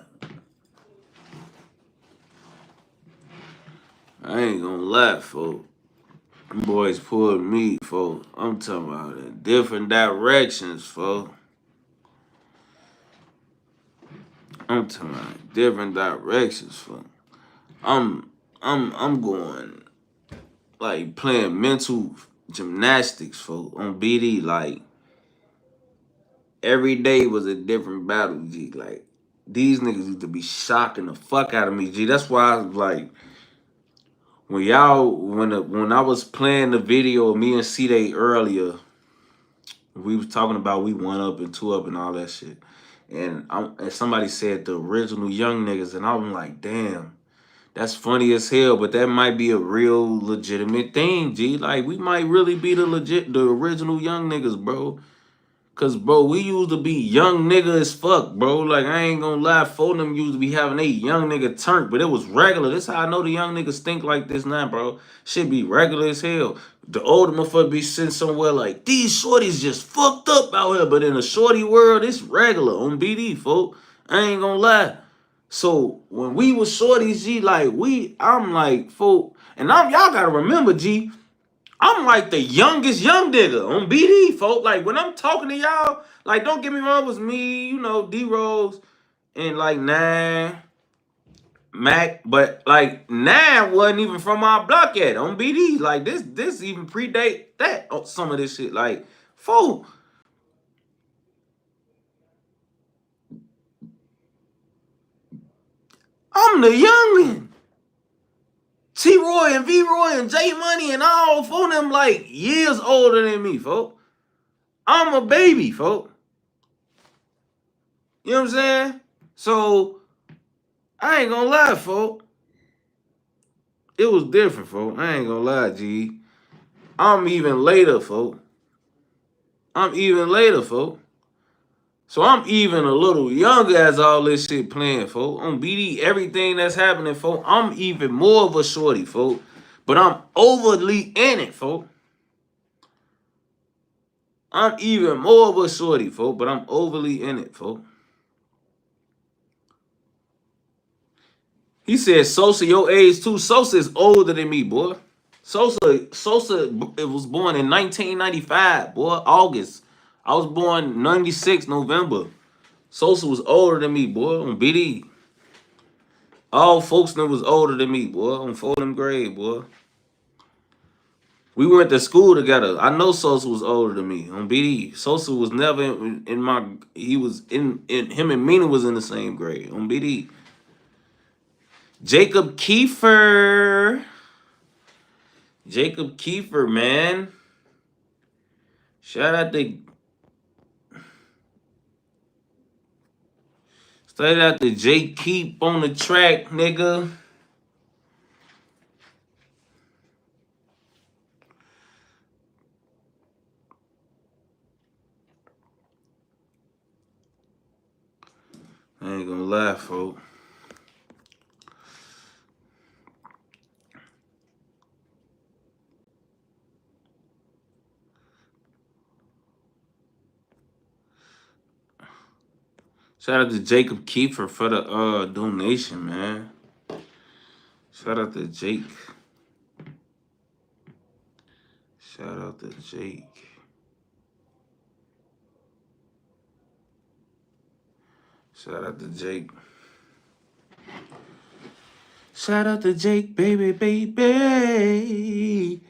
I ain't gonna lie, folks. Them boys pulled me, folks. I'm talking about in different directions, folks. I'm talking about different directions, folks. I'm going like playing mental gymnastics, folks, on BD. Like, every day was a different battle, G. Like, these niggas used to be shocking the fuck out of me, G. That's why I was like, when I was playing the video of me and C-Day earlier, we was talking about we 1 up and 2 up and all that shit. And somebody said the original young niggas, and I'm like, damn, that's funny as hell, but that might be a real legitimate thing, G. Like, we might really be the original young niggas, bro. Cause bro, we used to be young nigga as fuck, bro. Like, I ain't gonna lie, 4 of them used to be having a young nigga turn, but it was regular. This how I know the young niggas think like this now, bro. Shit be regular as hell. The older motherfucker be sitting somewhere like, these shorties just fucked up out here, but in the shorty world, it's regular on BD, folk. I ain't gonna lie. So when we was shorties, G, like I'm like, folk, and y'all gotta remember, G. I'm like the youngest young nigga on BD, folks. Like, when I'm talking to y'all, like, don't get me wrong, it was me, you know, D-Rose, and like Nine, Mac, but like Nine wasn't even from our block yet on BD. Like, this even predate that, some of this shit. Like, fool, I'm the youngin'. T-Roy and V.Roy and J Money and all 4 of them like years older than me, folks. I'm a baby, folks. You know what I'm saying? So, I ain't gonna lie, folk. It was different, folk. I ain't gonna lie, G. I'm even later, folk. I'm even later, folk. So I'm even a little younger as all this shit playing, folk. On BD, everything that's happening, folk, I'm even more of a shorty, folk. But I'm overly in it, folk. I'm even more of a shorty, folk, but I'm overly in it, folk. He said, Sosa, your age too. Sosa is older than me, boy. Sosa it was born in 1995, boy, August. I was born 96 November. Sosa was older than me, boy, on BD. All folks that was older than me, boy, on 4th grade, boy. We went to school together. I know Sosa was older than me on BD. Sosa was never in my, he was in him and Mina was in the same grade on BD. Jacob Kiefer. Jacob Kiefer, man. Shout out to Jake Keep on the track, nigga. I ain't gonna lie, folks. Shout out to Jacob Kiefer for the donation, man. Shout out to Jake. Shout out to Jake. Shout out to Jake. Shout out to Jake, baby, baby.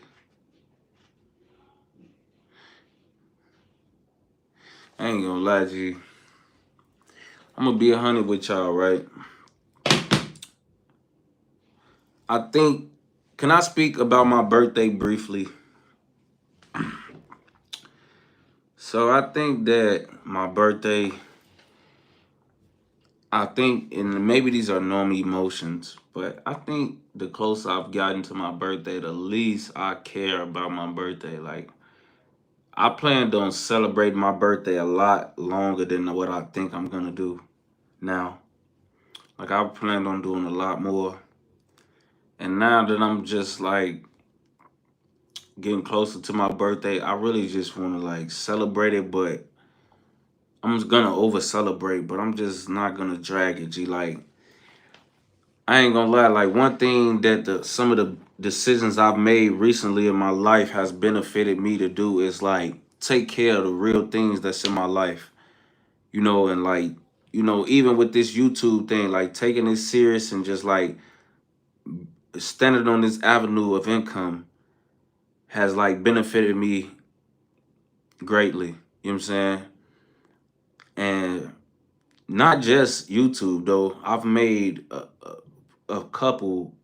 I ain't gonna lie to you. I'm gonna be 100 with y'all, right? I think, can I speak about my birthday briefly? So I think that my birthday, and maybe these are normal emotions, but I think the closer I've gotten to my birthday, the least I care about my birthday. Like, I planned on celebrating my birthday a lot longer than what I think I'm gonna do now. Like, I planned on doing a lot more. And now that I'm just like getting closer to my birthday, I really just want to like celebrate it, but I'm just gonna over celebrate, but I'm just not gonna drag it, G. Like, I ain't gonna lie, like, one thing that some of the decisions I've made recently in my life has benefited me to do is like take care of the real things that's in my life. You know, and like, you know, even with this YouTube thing, like taking it serious and just like standing on this avenue of income has like benefited me greatly. You know what I'm saying? And not just YouTube though. I've made a couple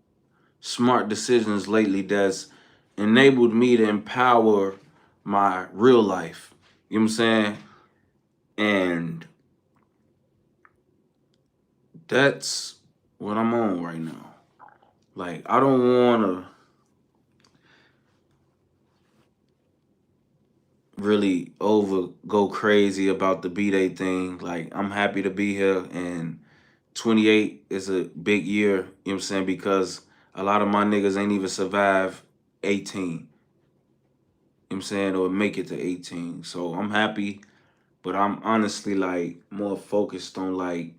smart decisions lately that's enabled me to empower my real life. You know what I'm saying? And that's what I'm on right now. Like, I don't want to really go crazy about the B-Day thing. Like, I'm happy to be here, and 28 is a big year, you know what I'm saying? Because a lot of my niggas ain't even survive 18, you know what I'm saying, or make it to 18. So I'm happy, but I'm honestly like more focused on like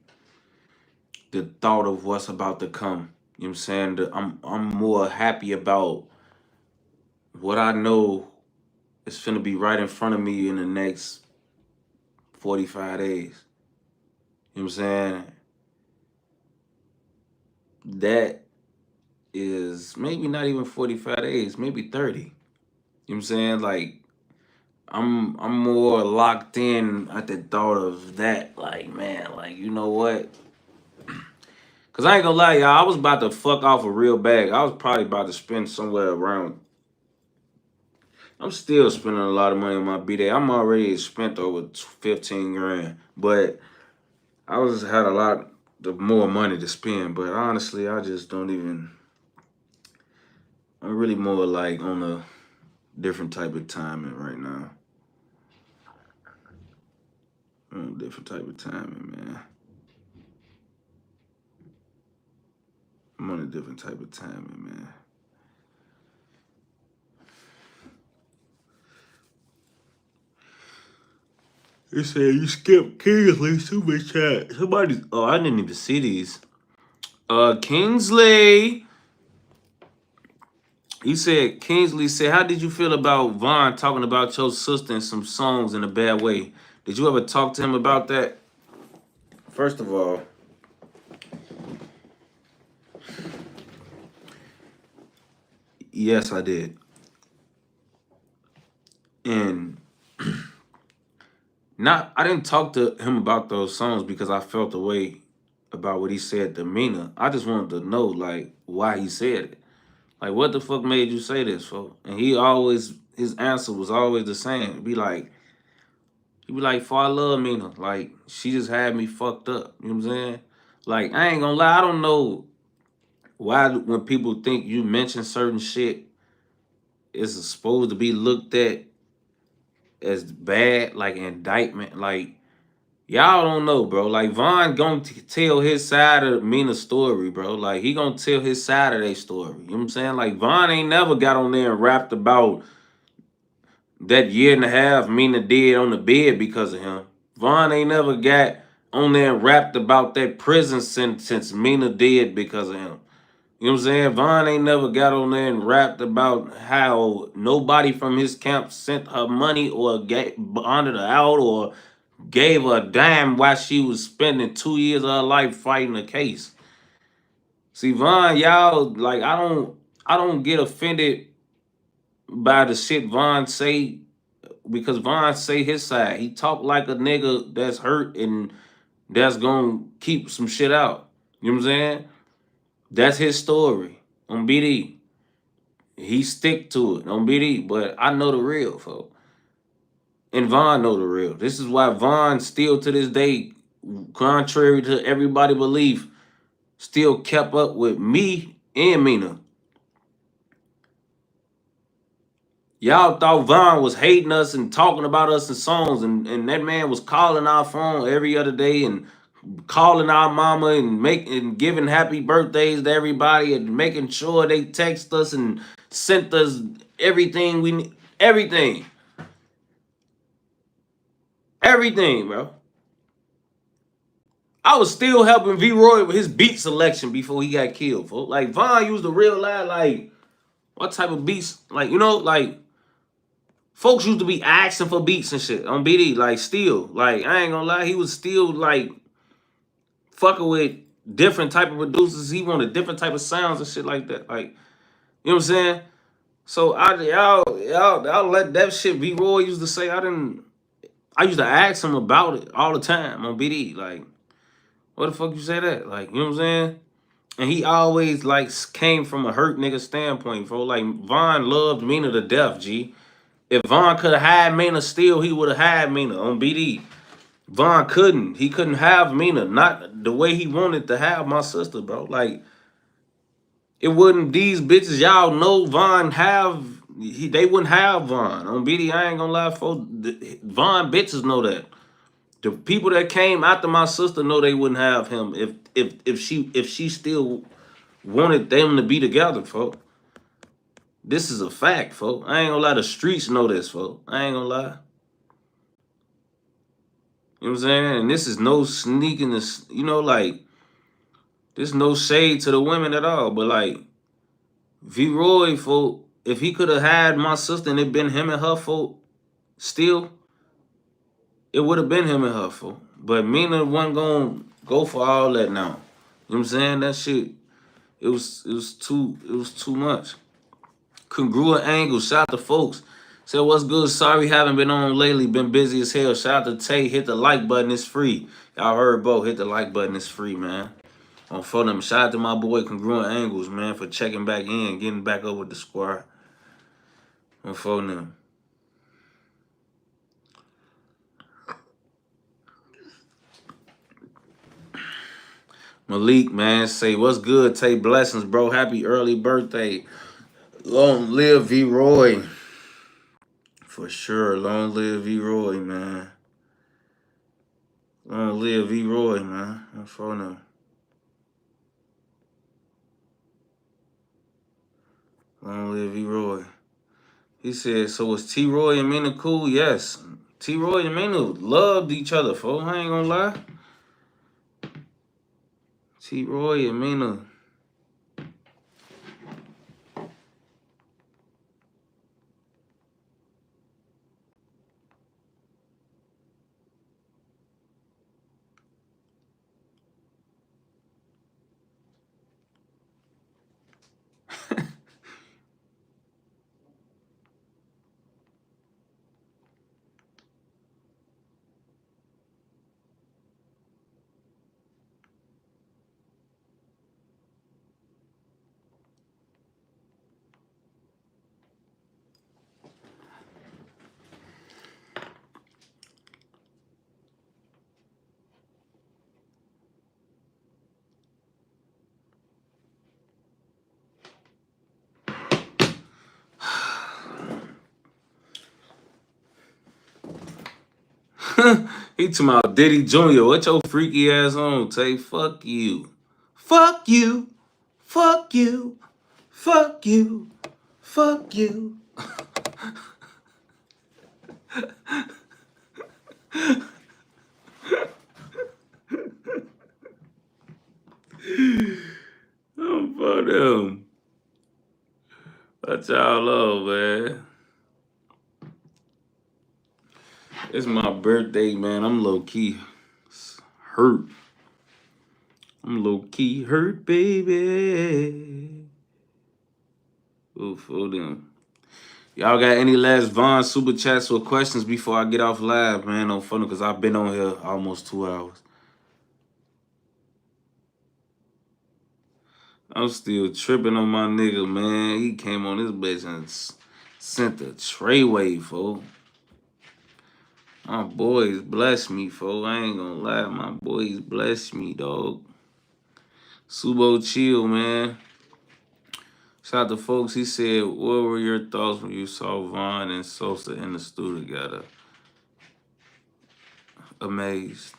the thought of what's about to come. You know what I'm saying? I'm more happy about what I know is finna be right in front of me in the next 45 days. You know what I'm saying? That is maybe not even 45 days, maybe 30. You know what I'm saying? Like I'm more locked in at the thought of that. Like, man, like you know what? Cause I ain't gonna lie, y'all, I was about to fuck off a real bag. I was probably about to spend somewhere around. I'm still spending a lot of money on my B-Day. I'm already spent over 15 grand. But I was had a lot of more money to spend. But honestly, I just don't even I'm really more like on a different type of timing right now. On a different type of timing, man. I'm on a different type of timing, man. They said you skipped Kingsley super chat. Somebody, oh, I didn't even see these. Kingsley. He said, Kingsley said, how did you feel about Vaughn talking about your sister in some songs in a bad way? Did you ever talk to him about that? First of all, yes, I did. And I didn't talk to him about those songs because I felt the way about what he said to Mina. I just wanted to know like why he said it. Like what the fuck made you say this, folks? And his answer was always the same. He'd be like, for I love Mina. Like, she just had me fucked up. You know what I'm saying? Like, I ain't gonna lie, I don't know why when people think you mention certain shit, it's supposed to be looked at as bad, like indictment. Like, y'all don't know, bro. Like, Vaughn gonna tell his side of Mina's story, bro. Like, he gonna tell his side of their story. You know what I'm saying? Like, Vaughn ain't never got on there and rapped about that year and a half Mina did on the bed because of him. Vaughn ain't never got on there and rapped about that prison sentence Mina did because of him. You know what I'm saying? Vaughn ain't never got on there and rapped about how nobody from his camp sent her money or bonded her out or gave her a dime while she was spending 2 years of her life fighting a case. See, Vaughn, y'all, like I don't get offended by the shit Vaughn say because Vaughn say his side. He talk like a nigga that's hurt and that's gonna keep some shit out. You know what I'm saying? That's his story on BD. He stick to it on BD, but I know the real, folks. And Vaughn know the real. This is why Vaughn still to this day, contrary to everybody belief, still kept up with me and Mina. Y'all thought Vaughn was hating us and talking about us in songs, and that man was calling our phone every other day and calling our mama and making giving happy birthdays to everybody and making sure they text us and sent us everything we need. Everything, bro. I was still helping V.Roy with his beat selection before he got killed, folks. Like Vaughn used a real line, like what type of beats, like like folks used to be asking for beats and shit on BD, like still, like I ain't gonna lie, he was still like fucking with different type of producers. He wanted different type of sounds and shit like that. Like, you know what I'm saying? So y'all let that shit V.Roy used to say. I used to ask him about it all the time on BD. Like, what the fuck you say that? Like, you know what I'm saying? And he always like came from a hurt nigga standpoint, bro. Like Von loved Mina to death, G. If Von could have had Mina still, he would have had Mina on BD. Von couldn't. He couldn't have Mina. Not the way he wanted to have my sister, bro. Like, it wouldn't these bitches, y'all know Von have they wouldn't have Von. On BD, I ain't gonna lie, folks. Von bitches know that. The people that came after my sister know they wouldn't have him if she still wanted them to be together, folks. This is a fact, folks. I ain't gonna lie, the streets know this, folks. I ain't gonna lie. You know what I'm saying? And this is no sneaking this, you know, like, there's no shade to the women at all. But like V.Roy, folk, if he could have had my sister and it been him and her, folk, still, it would have been him and her, folk. But Mina wasn't gonna go for all that now. You know what I'm saying? That shit, it was too much. Congruent angle. Shout out to folks. Said what's good. Sorry haven't been on lately. Been busy as hell. Shout out to Tay. Hit the like button. It's free. Y'all heard Bo. Hit the like button. It's free, man. On phone them. Shout out to my boy Congruent Angles, man, for checking back in, getting back up with the squad. On phone them. Malik, man, say what's good. Tay blessings, bro. Happy early birthday. Long live V.Roy. For sure. Long live V.Roy, man. Long live V.Roy, man. On phone them. Long live V.Roy. He said, so was T-Roy and Mina cool? Yes. T-Roy and Mina loved each other, folks. I ain't gonna lie. T-Roy and Mina. He talking about Diddy Jr. What your freaky ass on, Tay? Fuck you. Fuck you. Fuck you. Fuck you. Fuck you. I'm for them. What y'all on, man? It's my birthday, man. I'm low key hurt. I'm low key hurt, baby. Oh, for them. Y'all got any last Vaughn super chats or questions before I get off live, man? On phone, because I've been on here almost 2 hours. I'm still tripping on my nigga, man. He came on this bitch and sent the Treyway, fool. My boys bless me, fool. I ain't gonna lie. My boys bless me, dog. Subo chill, man. Shout out to folks. He said, what were your thoughts when you saw Vaughn and Sosa in the studio together? Amazed.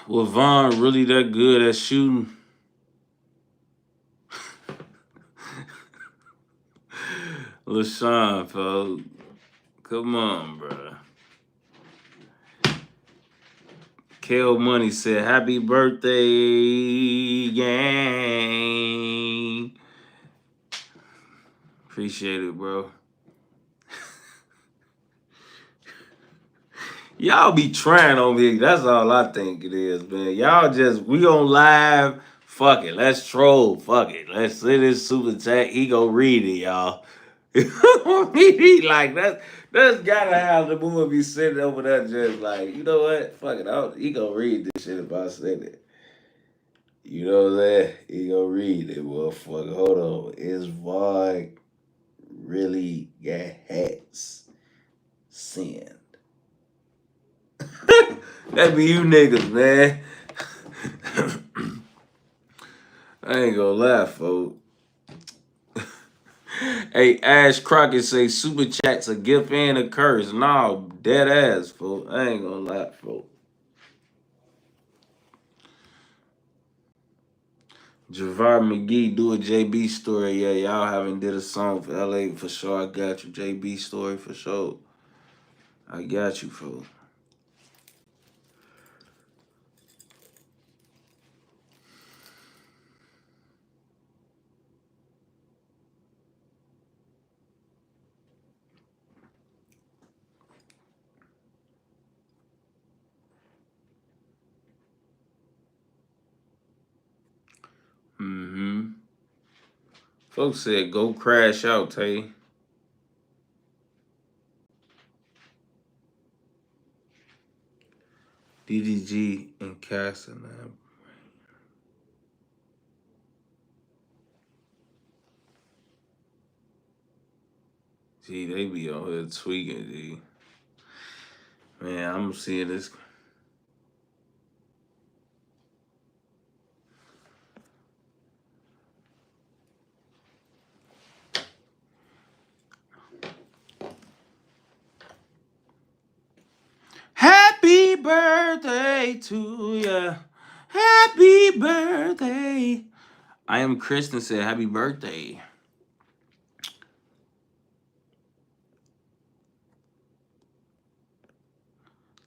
Was Vaughn really that good at shooting? LaShawn, folks. Come on, bro. Kale Money said, happy birthday, gang. Appreciate it, bro. Y'all be trying on me. That's all I think it is, man. Y'all just, we on live. Fuck it. Let's troll. Fuck it. Let's send this super chat. He go read it, y'all. He like that's gotta have the boy be sitting over there just like, you know what? Fuck it. He gonna read this shit if I send it. You know what I'm saying? He gonna read it, motherfucker. Hold on. Is Vaughn really got hats? Send. That be you niggas, man. I ain't gonna lie, folks. Hey, Ash Crockett say super chat's a gift and a curse. No, dead ass, folks. I ain't gonna lie, folks. Javar McGee do a JB story. Yeah, y'all haven't did a song for LA for sure. I got you. JB story for sure. I got you, folks. Mm-hmm. Folks said go crash out, Tay. DDG and Castellan. Gee, they be on here tweaking, G. Man, I'm seeing this. Happy birthday to ya. Happy birthday. I am Kristen said happy birthday.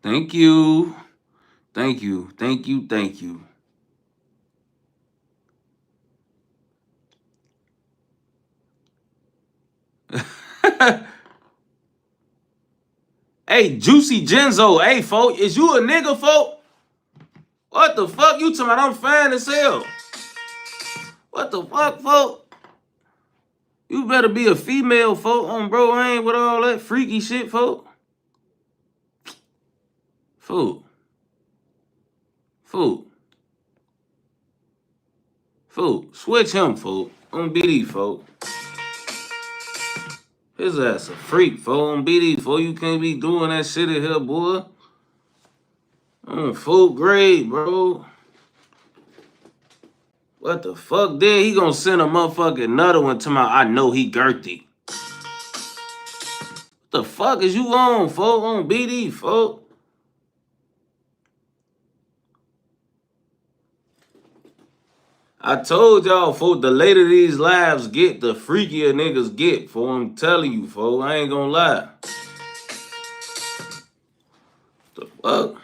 Thank you. Thank you. Thank you. Thank you. Hey, Juicy Genzo. Hey, folk. Is you a nigga, folk? What the fuck? You talking about I'm fine as hell. What the fuck, folk? You better be a female, folk. Bro, I ain't with all that freaky shit, folk. Folk. Folk. Folk. Switch him, folk. On BD, folk. His ass a freak, folk. On BD, folk. You can't be doing that shit in here, boy. On full grade, bro. What the fuck? Then he gonna send a motherfucking another one to my I know he girthy. What the fuck is you on, folk? On BD, folk? I told y'all, folk, the later these lives get, the freakier niggas get, folk. I'm telling you, folk. I ain't gonna lie. The fuck?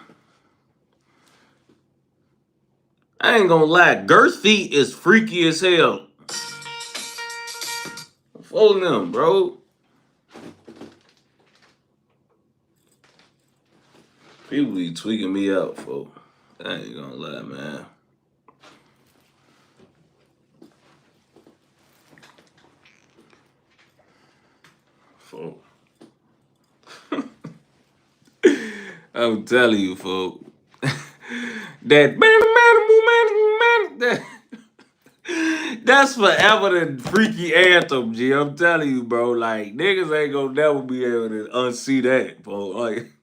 I ain't gonna lie. Girthy is freaky as hell. Fold them, bro. People be tweaking me out, folk. I ain't gonna lie, man. Folk. I'm telling you, folk. That's forever the freaky anthem, G. I'm telling you, bro. Like, niggas ain't gonna never be able to unsee that, bro. Like,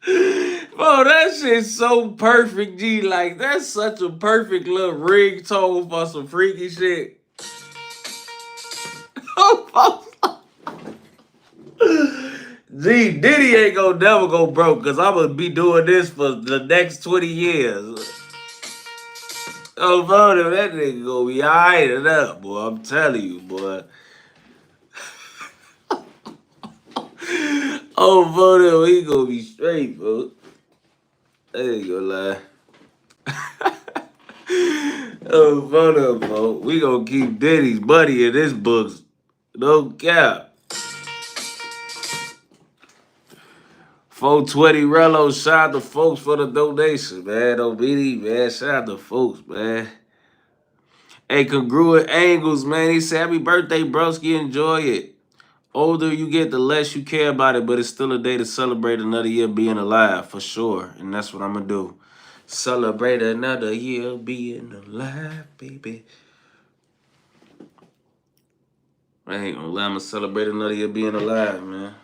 bro, that shit's so perfect, G. Like, that's such a perfect little ringtone for some freaky shit. G, Diddy ain't gonna never go broke because I'm gonna be doing this for the next 20 years. Oh, brother, that nigga gonna be alright up, boy. I'm telling you, boy. Oh, brother, he gonna be straight, bro. I ain't gonna lie. Oh, brother, bro. We gonna keep Diddy's buddy in this books. No cap. 420 Rello, shout out to folks for the donation, man. OBD, man. Shout out to folks, man. Hey, congruent angles, man. He said, happy birthday, broski. Enjoy it. Older you get, the less you care about it, but it's still a day to celebrate another year being alive, for sure. And that's what I'm going to do. Celebrate another year being alive, baby. I ain't going to lie, I'm going to celebrate another year being alive, man.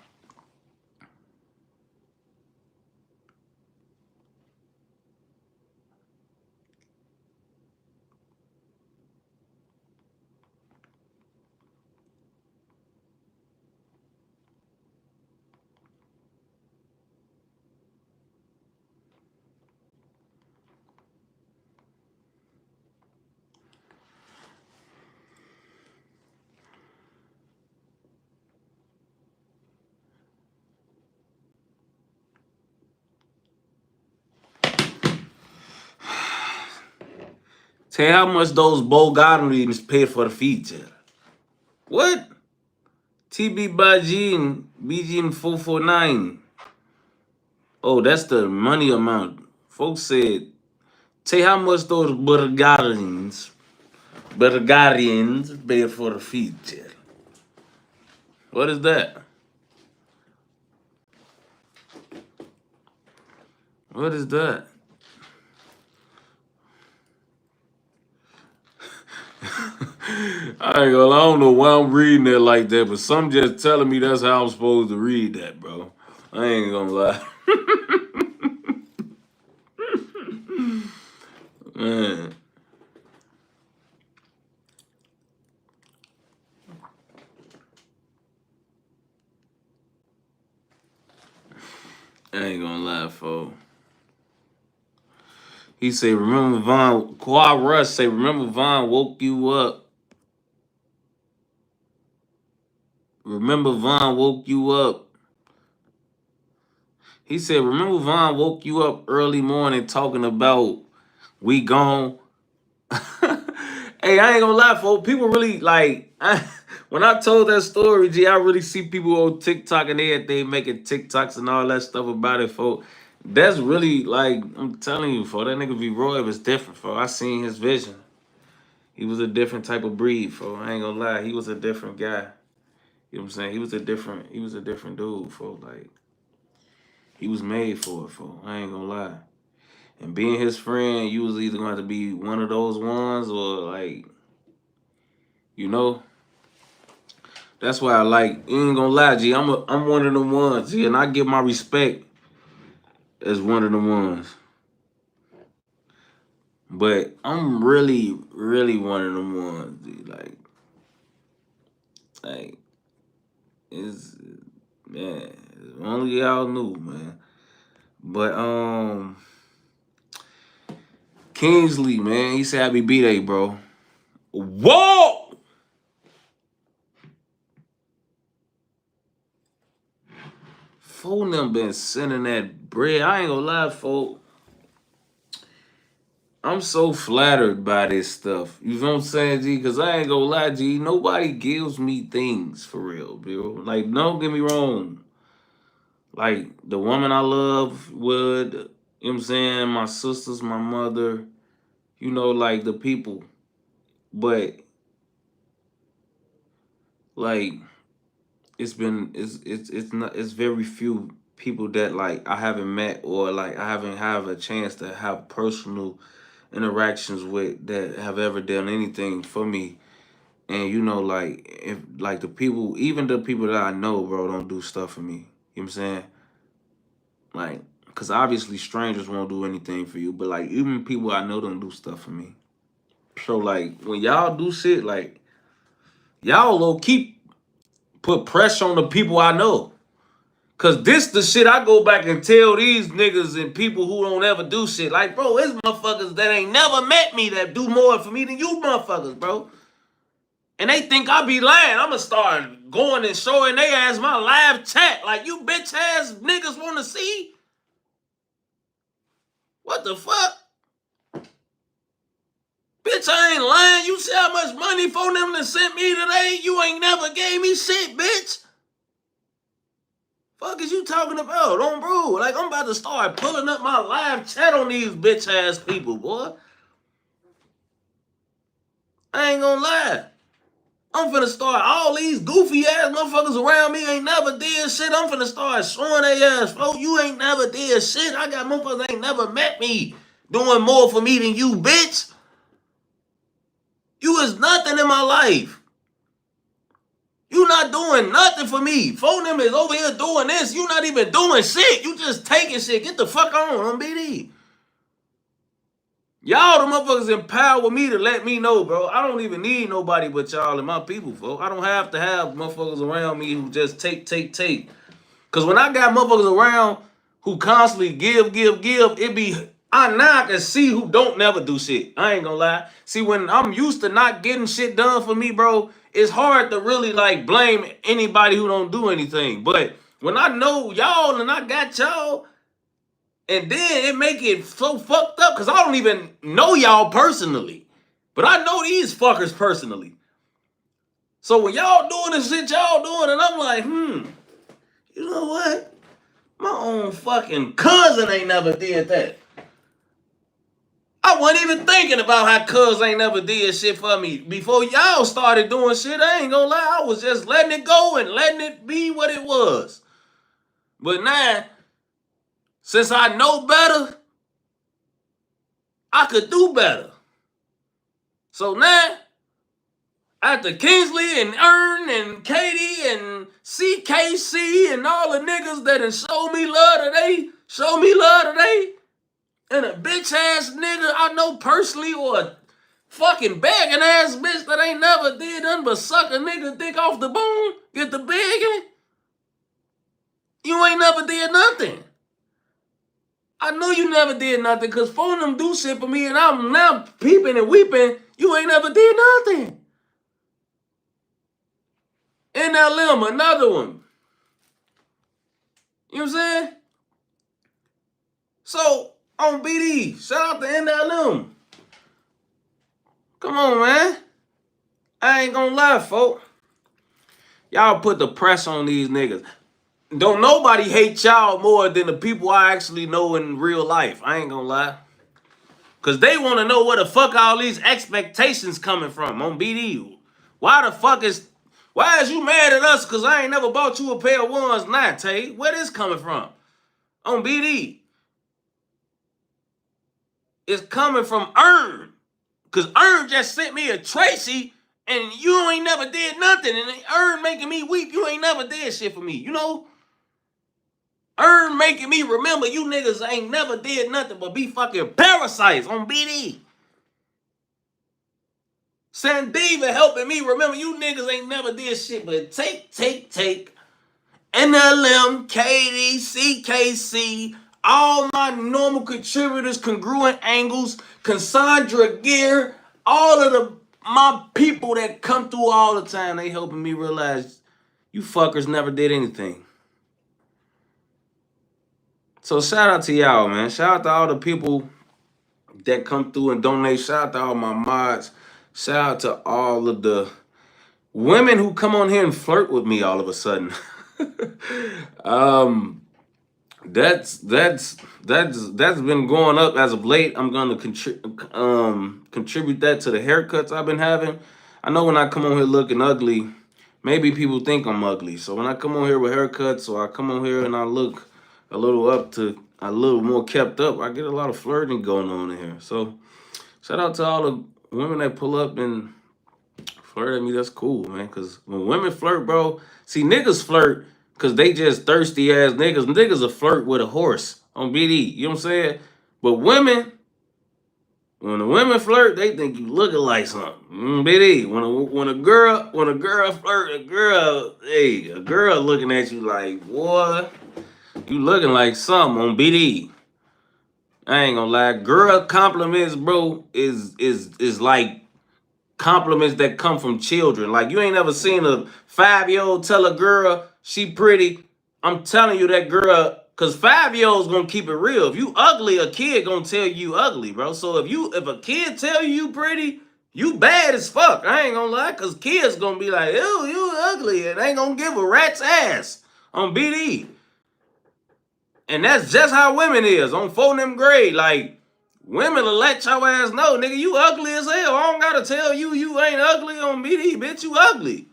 Tell how much those Bulgarians paid for the feature. What? TB Bajin 449. Oh, that's the money amount. Folks said, tell how much those Bulgarians paid for the feature. What is that? What is that? I don't know why I'm reading it like that, but some just telling me that's how I'm supposed to read that, bro. I ain't gonna lie. Man. I ain't gonna lie, folks. He say, remember Von, Kawhi Rush say, remember Von woke you up. Remember Von woke you up. He said, remember Von woke you up early morning talking about we gone. Hey, I ain't gonna lie, folks. People really like when I told that story, G, I really see people on TikTok and everything making TikToks and all that stuff about it, folks. That's really like I'm telling you, folks. That nigga V.Roy was different, folks. I seen his vision. He was a different type of breed, folks. I ain't gonna lie, he was a different guy. You know what I'm saying? He was a different dude, folks. Like he was made for it, folks. I ain't gonna lie. And being his friend, you was either gonna have to be one of those ones or like, you know. That's why I like, you ain't gonna lie, G. I'm one of them ones, G, and I give my respect as one of them ones. But I'm really, really one of them ones, G. Like, it's man, only y'all knew, man. But Kingsley, man, he said happy B-Day, bro. Whoa! Phone them been sending that bread. I ain't gonna lie, folks. I'm so flattered by this stuff. You know what I'm saying, G? Because I ain't gonna lie, G. Nobody gives me things for real, bro. Like, don't get me wrong. Like, the woman I love would, you know what I'm saying? My sisters, my mother, you know, like the people. But, like, it's very few people that like I haven't met or like I haven't have a chance to have personal interactions with that have ever done anything for me. And you know, like if like the people, even the people that I know, bro, don't do stuff for me. You know what I'm saying? Like, cause obviously strangers won't do anything for you, but like even people I know don't do stuff for me. So like when y'all do shit, like y'all low key put pressure on the people I know. Cause this the shit I go back and tell these niggas and people who don't ever do shit. Like, bro, it's motherfuckers that ain't never met me that do more for me than you motherfuckers, bro. And they think I be lying. I'ma start going and showing they ass my live chat. Like, you bitch ass niggas wanna see? What the fuck? Bitch, I ain't lying. You see how much money for them to send me today? You ain't never gave me shit, bitch. Fuck is you talking about? On bro. Like, I'm about to start pulling up my live chat on these bitch ass people, boy. I ain't gonna lie. I'm finna start all these goofy ass motherfuckers around me ain't never did shit. I'm finna start showing their ass, bro. You ain't never did shit. I got motherfuckers that ain't never met me doing more for me than you, bitch. You is nothing in my life. You not doing nothing for me. Phone them is over here doing this. You not even doing shit. You just taking shit. Get the fuck on BD. Y'all the motherfuckers empower me to let me know, bro. I don't even need nobody but y'all and my people, folks. I don't have to have motherfuckers around me who just take. Because when I got motherfuckers around who constantly give, it be, I can see who don't never do shit. I ain't gonna lie. See, when I'm used to not getting shit done for me, bro, it's hard to really, like, blame anybody who don't do anything. But when I know y'all and I got y'all, and then it make it so fucked up because I don't even know y'all personally. But I know these fuckers personally. So when y'all doing the shit y'all doing, and I'm like, you know what? My own fucking cousin ain't never did that. I wasn't even thinking about how cuz ain't never did shit for me. Before y'all started doing shit, I ain't gonna lie, I was just letting it go and letting it be what it was. But now, since I know better, I could do better. So now, after Kingsley and Ern and Katie and CKC and all the niggas that done show me love today, and a bitch ass nigga I know personally or a fucking begging ass bitch that ain't never did nothing but suck a nigga dick off the bone, get the begging, you ain't never did nothing. I know you never did nothing because phone them do shit for me and I'm now peeping and weeping, you ain't never did nothing. NLM, another one. You know what I'm saying? So, on BD, shout out to NLM. Come on, man. I ain't gonna lie, folk. Y'all put the press on these niggas. Don't nobody hate y'all more than the people I actually know in real life. I ain't gonna lie. Because they want to know where the fuck all these expectations coming from on BD. Why is you mad at us because I ain't never bought you a pair of ones now, Tay? Where this coming from? On BD. It's coming from Ern. Because Ern just sent me a Tracy and you ain't never did nothing. And Ern making me weep. You ain't never did shit for me. You know? Ern making me remember you niggas ain't never did nothing but be fucking parasites on BD. Sandiva helping me remember you niggas ain't never did shit but take. NLM, KD, CKC, all my normal contributors, congruent angles, Cassandra Gear, all of my people that come through all the time, they helping me realize you fuckers never did anything. So shout out to y'all, man. Shout out to all the people that come through and donate. Shout out to all my mods. Shout out to all of the women who come on here and flirt with me all of a sudden. That's been going up as of late. I'm gonna contribute that to the haircuts I've been having. I know when I come on here looking ugly, maybe people think I'm ugly. So when I come on here with haircuts, or I come on here and I look a little more kept up, I get a lot of flirting going on in here. So shout out to all the women that pull up and flirt at me. That's cool, man. Because when women flirt, bro, see, niggas flirt because they just thirsty ass niggas. Niggas will flirt with a horse on BD. You know what I'm saying? But women, when the women flirt, they think you looking like something. BD. When a girl flirt, a girl looking at you like, what? You looking like something on BD. I ain't gonna lie. Girl compliments, bro, is like compliments that come from children. Like you ain't ever seen a 5-year-old tell a girl she pretty. I'm telling you that girl, cause 5-year-olds gonna keep it real. If you ugly, a kid gonna tell you ugly, bro. So if a kid tell you pretty, you bad as fuck. I ain't gonna lie, cause kids gonna be like, ew, you ugly, and they ain't gonna give a rat's ass on BD. And that's just how women is on 4 them grade. Like, women will let your ass know, nigga, you ugly as hell. I don't gotta tell you you ain't ugly on BD, bitch, you ugly.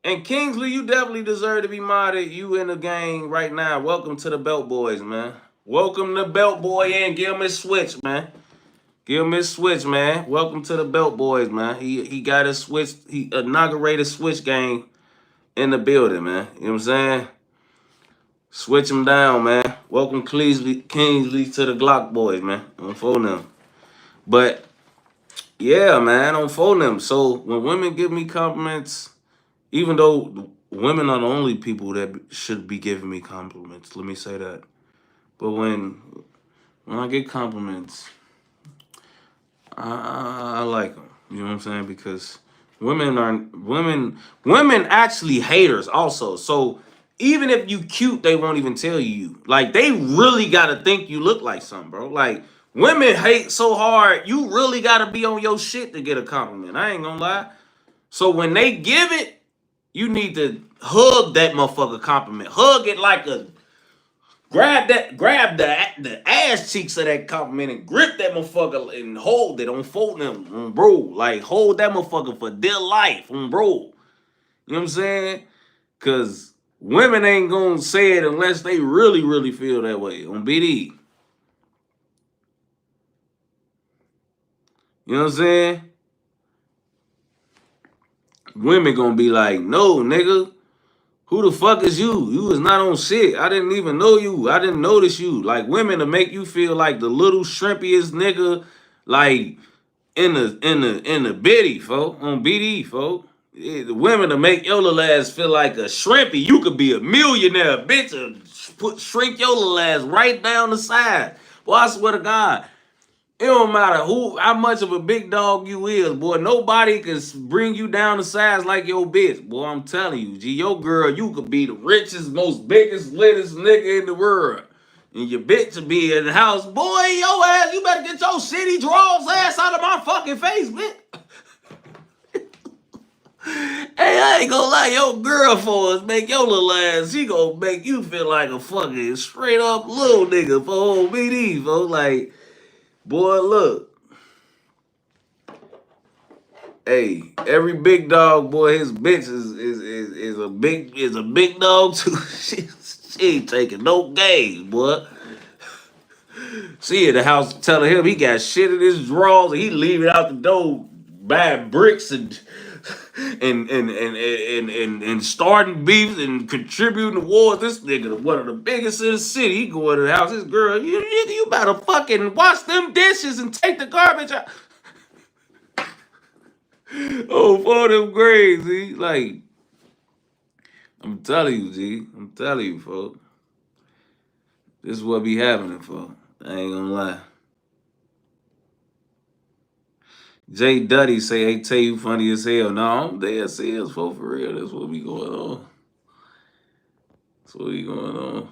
And Kingsley, you definitely deserve to be modded. You in the game right now. Welcome to the Belt Boys, man. Welcome to Belt Boy and give him his switch, man. Give him his switch, man. Welcome to the Belt Boys, man. He got his switch. He inaugurated switch game in the building, man. You know what I'm saying? Switch them down, man. Welcome Kingsley to the Glock Boys, man. On phone them. But yeah, man, on phone them. So when women give me compliments, even though women are the only people that should be giving me compliments, let me say that. But when I get compliments, I like them. You know what I'm saying? Because women actually haters also. So even if you cute, they won't even tell you. Like they really gotta think you look like something, bro. Like women hate so hard, you really gotta be on your shit to get a compliment. I ain't gonna lie. So when they give it, you need to hug that motherfucker compliment. Hug it like a grab the ass cheeks of that compliment and grip that motherfucker and hold it on fold them, bro. Like hold that motherfucker for dear life, bro. You know what I'm saying? Cause women ain't gonna say it unless they really, really feel that way on BD. You know what I'm saying? Women gonna be like, no, nigga. Who the fuck is you? You is not on shit. I didn't even know you. I didn't notice you. Like women to make you feel like the little shrimpiest nigga, like in the biddy, folk, on BD, folk. The women to make your little ass feel like a shrimpy. You could be a millionaire, bitch, and shrink your little ass right down the side. Boy, I swear to God. It don't matter how much of a big dog you is, boy. Nobody can bring you down to size like your bitch. Boy, I'm telling you, G, your girl, you could be the richest, most biggest, littest nigga in the world. And your bitch will be in the house. Boy, your ass, you better get your city draws ass out of my fucking face, bitch. Hey, I ain't gonna lie, your girl for us make your little ass, she gonna make you feel like a fucking straight up little nigga for old BD, folks. Like, boy, look. Hey, every big dog, boy, his bitch is a big dog too. She ain't taking no games, boy. She in the house telling him he got shit in his drawers and he leaving out the door buying bricks and starting beefs and contributing towards this nigga, one of the biggest in the city. He go to the house, his girl, you better fucking wash them dishes and take the garbage out. Oh, for them grades, G. Like, I'm telling you, G. I'm telling you, folks. This is what be happening, folks. I ain't gonna lie. Jay Duddy say, hey, tell you funny as hell. No, I'm dead serious, folks, for real. That's what be going on. That's what be going on.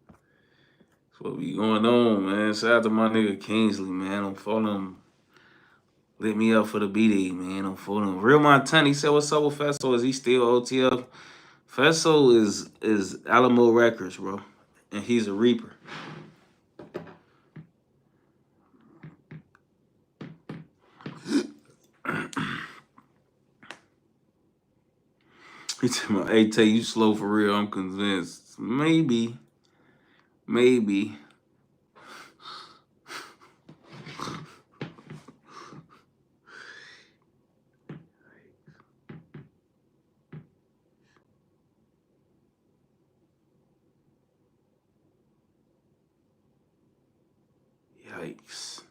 That's what be going on, man. Shout out to my nigga Kingsley, man. I'm following him. Lit me up for the BD, man. I'm following him. Real Montana, he said, what's up with Festo? Is he still OTF? Festo is Alamo Records, bro. And he's a reaper. He said, hey, Tay, you slow for real. I'm convinced. Maybe. Yikes.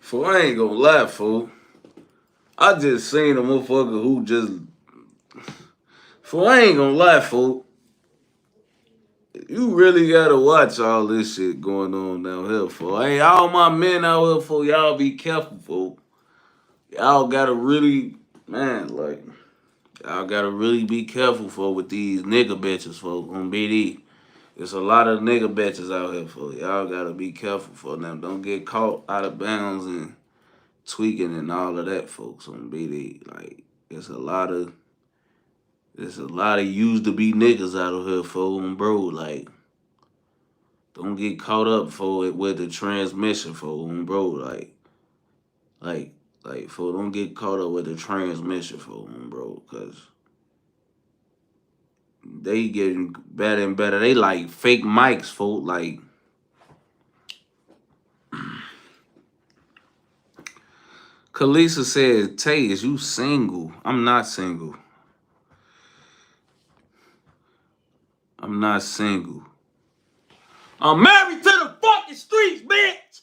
Fool, I ain't gonna lie, fool. I just seen a motherfucker who just For I ain't gonna lie, folk. You really gotta watch all this shit going on down here, folk. Hey, all my men out here, folk, y'all be careful, folk. Y'all gotta really, man, like, y'all gotta really be careful, folk, with these nigga bitches, folk, on BD. There's a lot of nigga bitches out here, folk. Y'all gotta be careful for them. Don't get caught out of bounds and tweaking and all of that, folks, on BD. Like, there's a lot of used to be niggas out of here, folks, and bro, like, don't get caught up for it with the transmission, folks, and bro, like, folks, don't get caught up with the transmission, folks, and bro, cause they getting better and better. They like fake mics, folks, like. Kalisa said, Tay, is you single? I'm not single. I'm not single. I'm married to the fucking streets, bitch!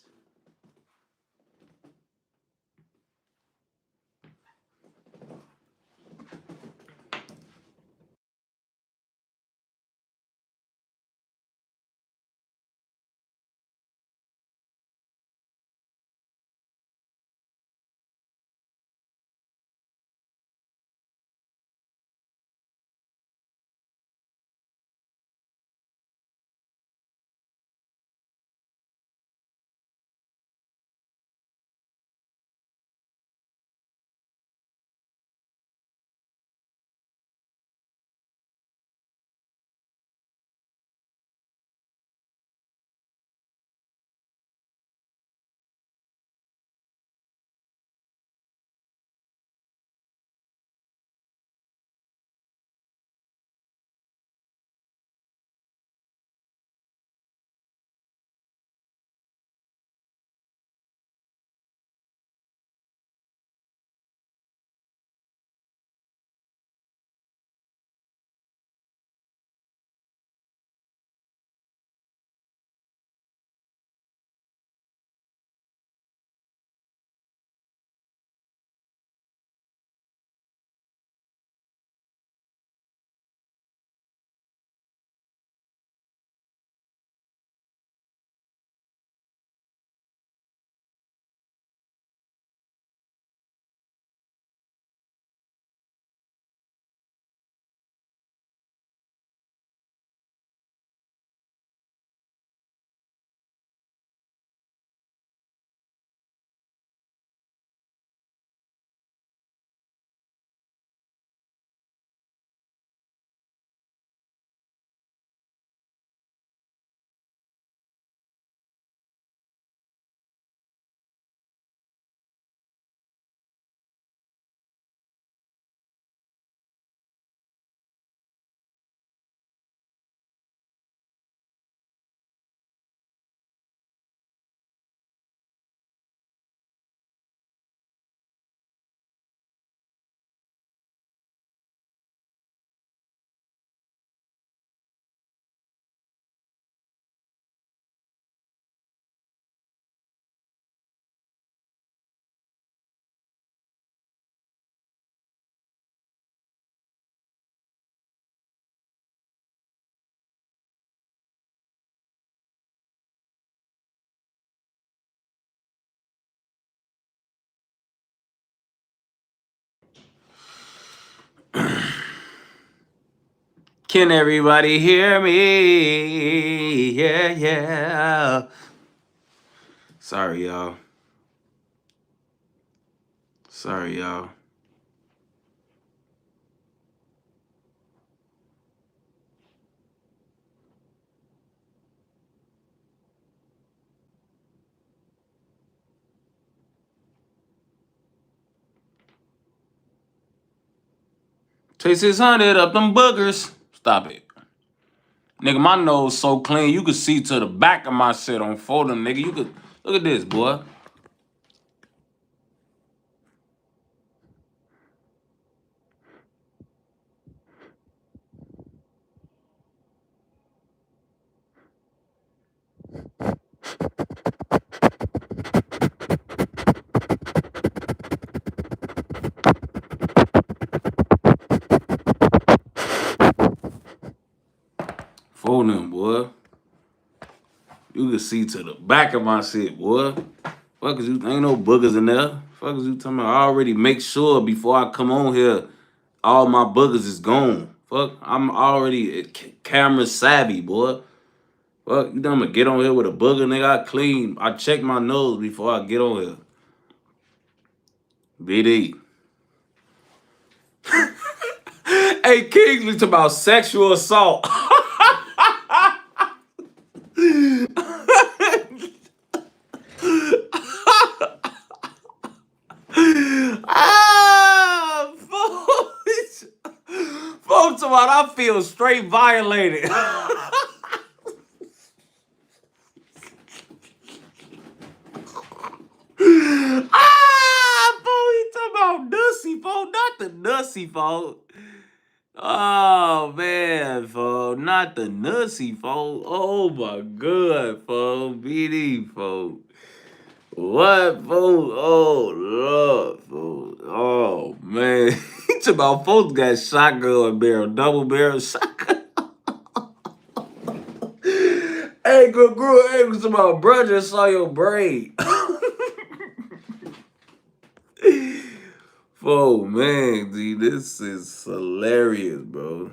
Can everybody hear me? Yeah, yeah. Sorry, y'all. Sorry, y'all. Take 600 up them boogers. Stop it. Nigga, my nose so clean, you could see to the back of my shit on photo, nigga. You could, look at this, boy. phone them, boy. You can see to the back of my shit, boy. Fuck is you? Ain't no boogers in there. Fuck is you talking about? I already make sure before I come on here, all my boogers is gone. Fuck, I'm already camera savvy, boy. Fuck, you done to get on here with a booger, nigga? I clean. I check my nose before I get on here. BD. Hey, Kingsley talking about sexual assault. Ah, folks about I feel straight violated. He talking about nussy, folks, not the nussy, folks. Oh man, folks, not the nussy, folks. Oh my god, folks, BD, folks. What, folks? Oh Lord, folks. Oh man, he talking about folks got shotgun barrel, double barrel shotgun. Hey, good girl, hey, was about brother saw your braid. Oh man, dude, this is hilarious, bro.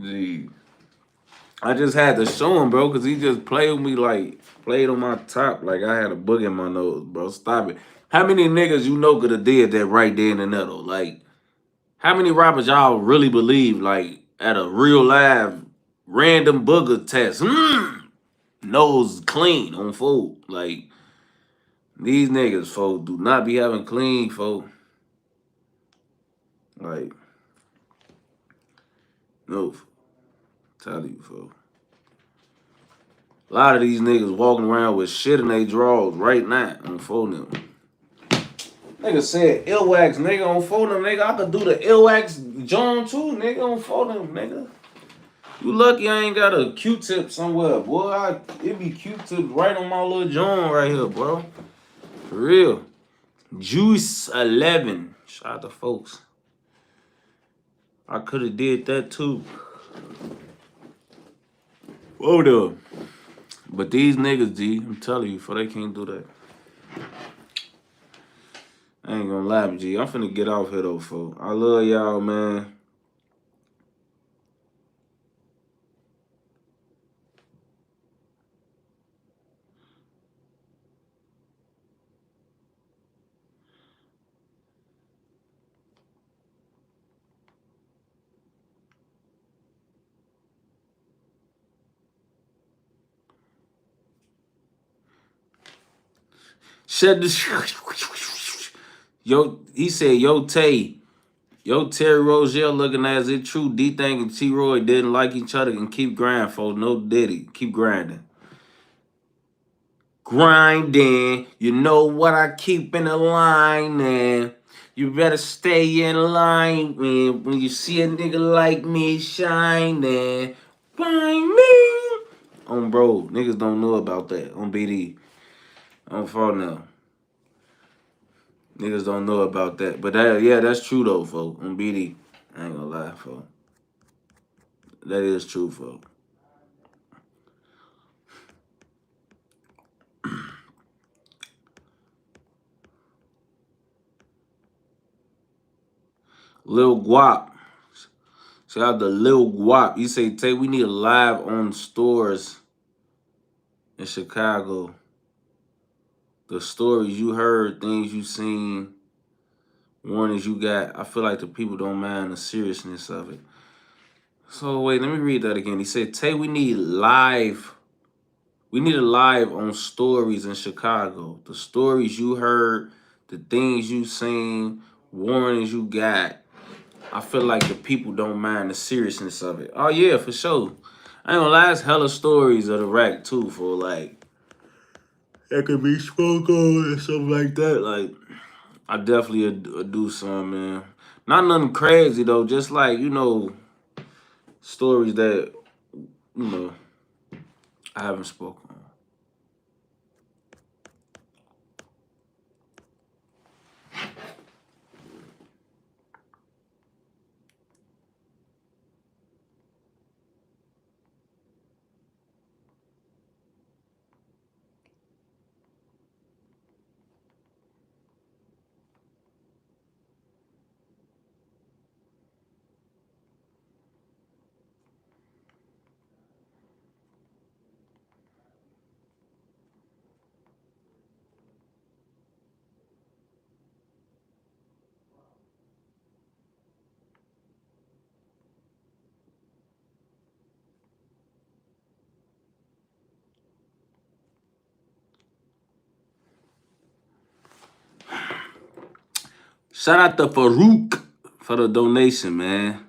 Gee, I just had to show him, bro, because he just played with me like, played on my top like I had a bug in my nose, bro. Stop it. How many niggas you know could have did that right there in the nettle? Like, how many rappers y'all really believe, like, at a real live random booger test? Nose clean on food. Like, these niggas, folks, do not be having clean, folks. Like, no, tell you, folks. A lot of these niggas walking around with shit in their drawers right now on phone them. Nigga said illwax, nigga, on phone them, nigga. I could do the illwax John too, nigga, on phone them, nigga. You lucky I ain't got a Q-tip somewhere, boy. It be Q-tip right on my little John right here, bro. For real. Juice 11. Shout out to folks. I could have did that too. Whoa there. But these niggas, G, I'm telling you, for they can't do that. I ain't gonna lie, G. I'm finna get off here though, folks. I love y'all, man. Shut the Yo, he said, yo, Tay. Yo, Terry Rozier looking as it true. D-Thing and T-Roy didn't like each other and keep grinding, folks. No Diddy. Keep grinding. Grinding. You know what I keep in the line, man. You better stay in line, man. When you see a nigga like me shining, find me. On bro, niggas don't know about that. On BD. On phone now. Niggas don't know about that. But that, yeah, that's true though, folks. On BD. I ain't gonna lie, folks. That is true, folks. Lil Guap. Shout out to Lil Guap. You say, Tay, we need a live on stores in Chicago. The stories you heard, things you seen, warnings you got. I feel like the people don't mind the seriousness of it. So wait, let me read that again. He said, Tay, we need live. We need a live on stories in Chicago. The stories you heard, the things you seen, warnings you got. I feel like the people don't mind the seriousness of it. Oh yeah, for sure. I ain't gonna lie, it's hella stories of the rack too, for like that could be spoke on and stuff like that. Like I definitely do some, man. Not nothing crazy though, just like, you know, stories that, you know, I haven't spoken on. Shout out to Farouk for the donation, man.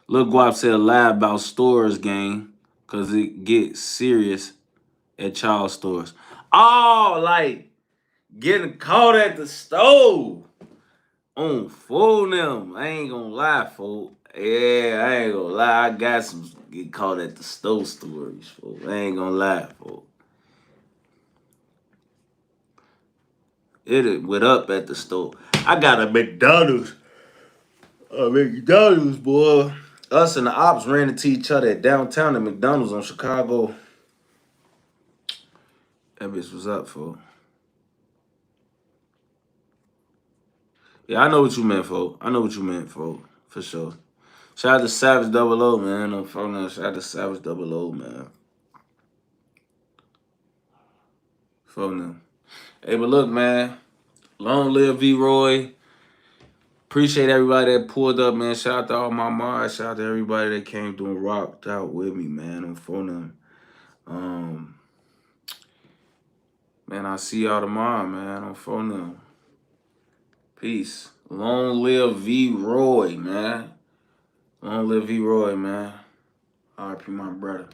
Lil Guap said lie about stores, gang, because it gets serious at child stores. Oh, like getting caught at the stove. On full them. I ain't gonna lie, folks. Yeah, I ain't gonna lie. I got some get caught at the stove stories, folks. I ain't gonna lie, folks. It went up at the store. I got a McDonald's. A McDonald's, boy. Us and the ops ran into each other at downtown at McDonald's on Chicago. That bitch was up, folks. Yeah, I know what you meant, folks. I know what you meant, folks. For sure. Shout out to Savage Double O, man. On phone now. Shout out to Savage Double O, man. Phone now. Hey, but look, man. Long live V.Roy. Appreciate everybody that pulled up, man. Shout out to all my mods. Shout out to everybody that came through and rocked out with me, man. On phone now. Man, I'll see y'all tomorrow, man. On phone now. Peace. Long live V.Roy, man. Long live V.Roy, man. RIP my brother.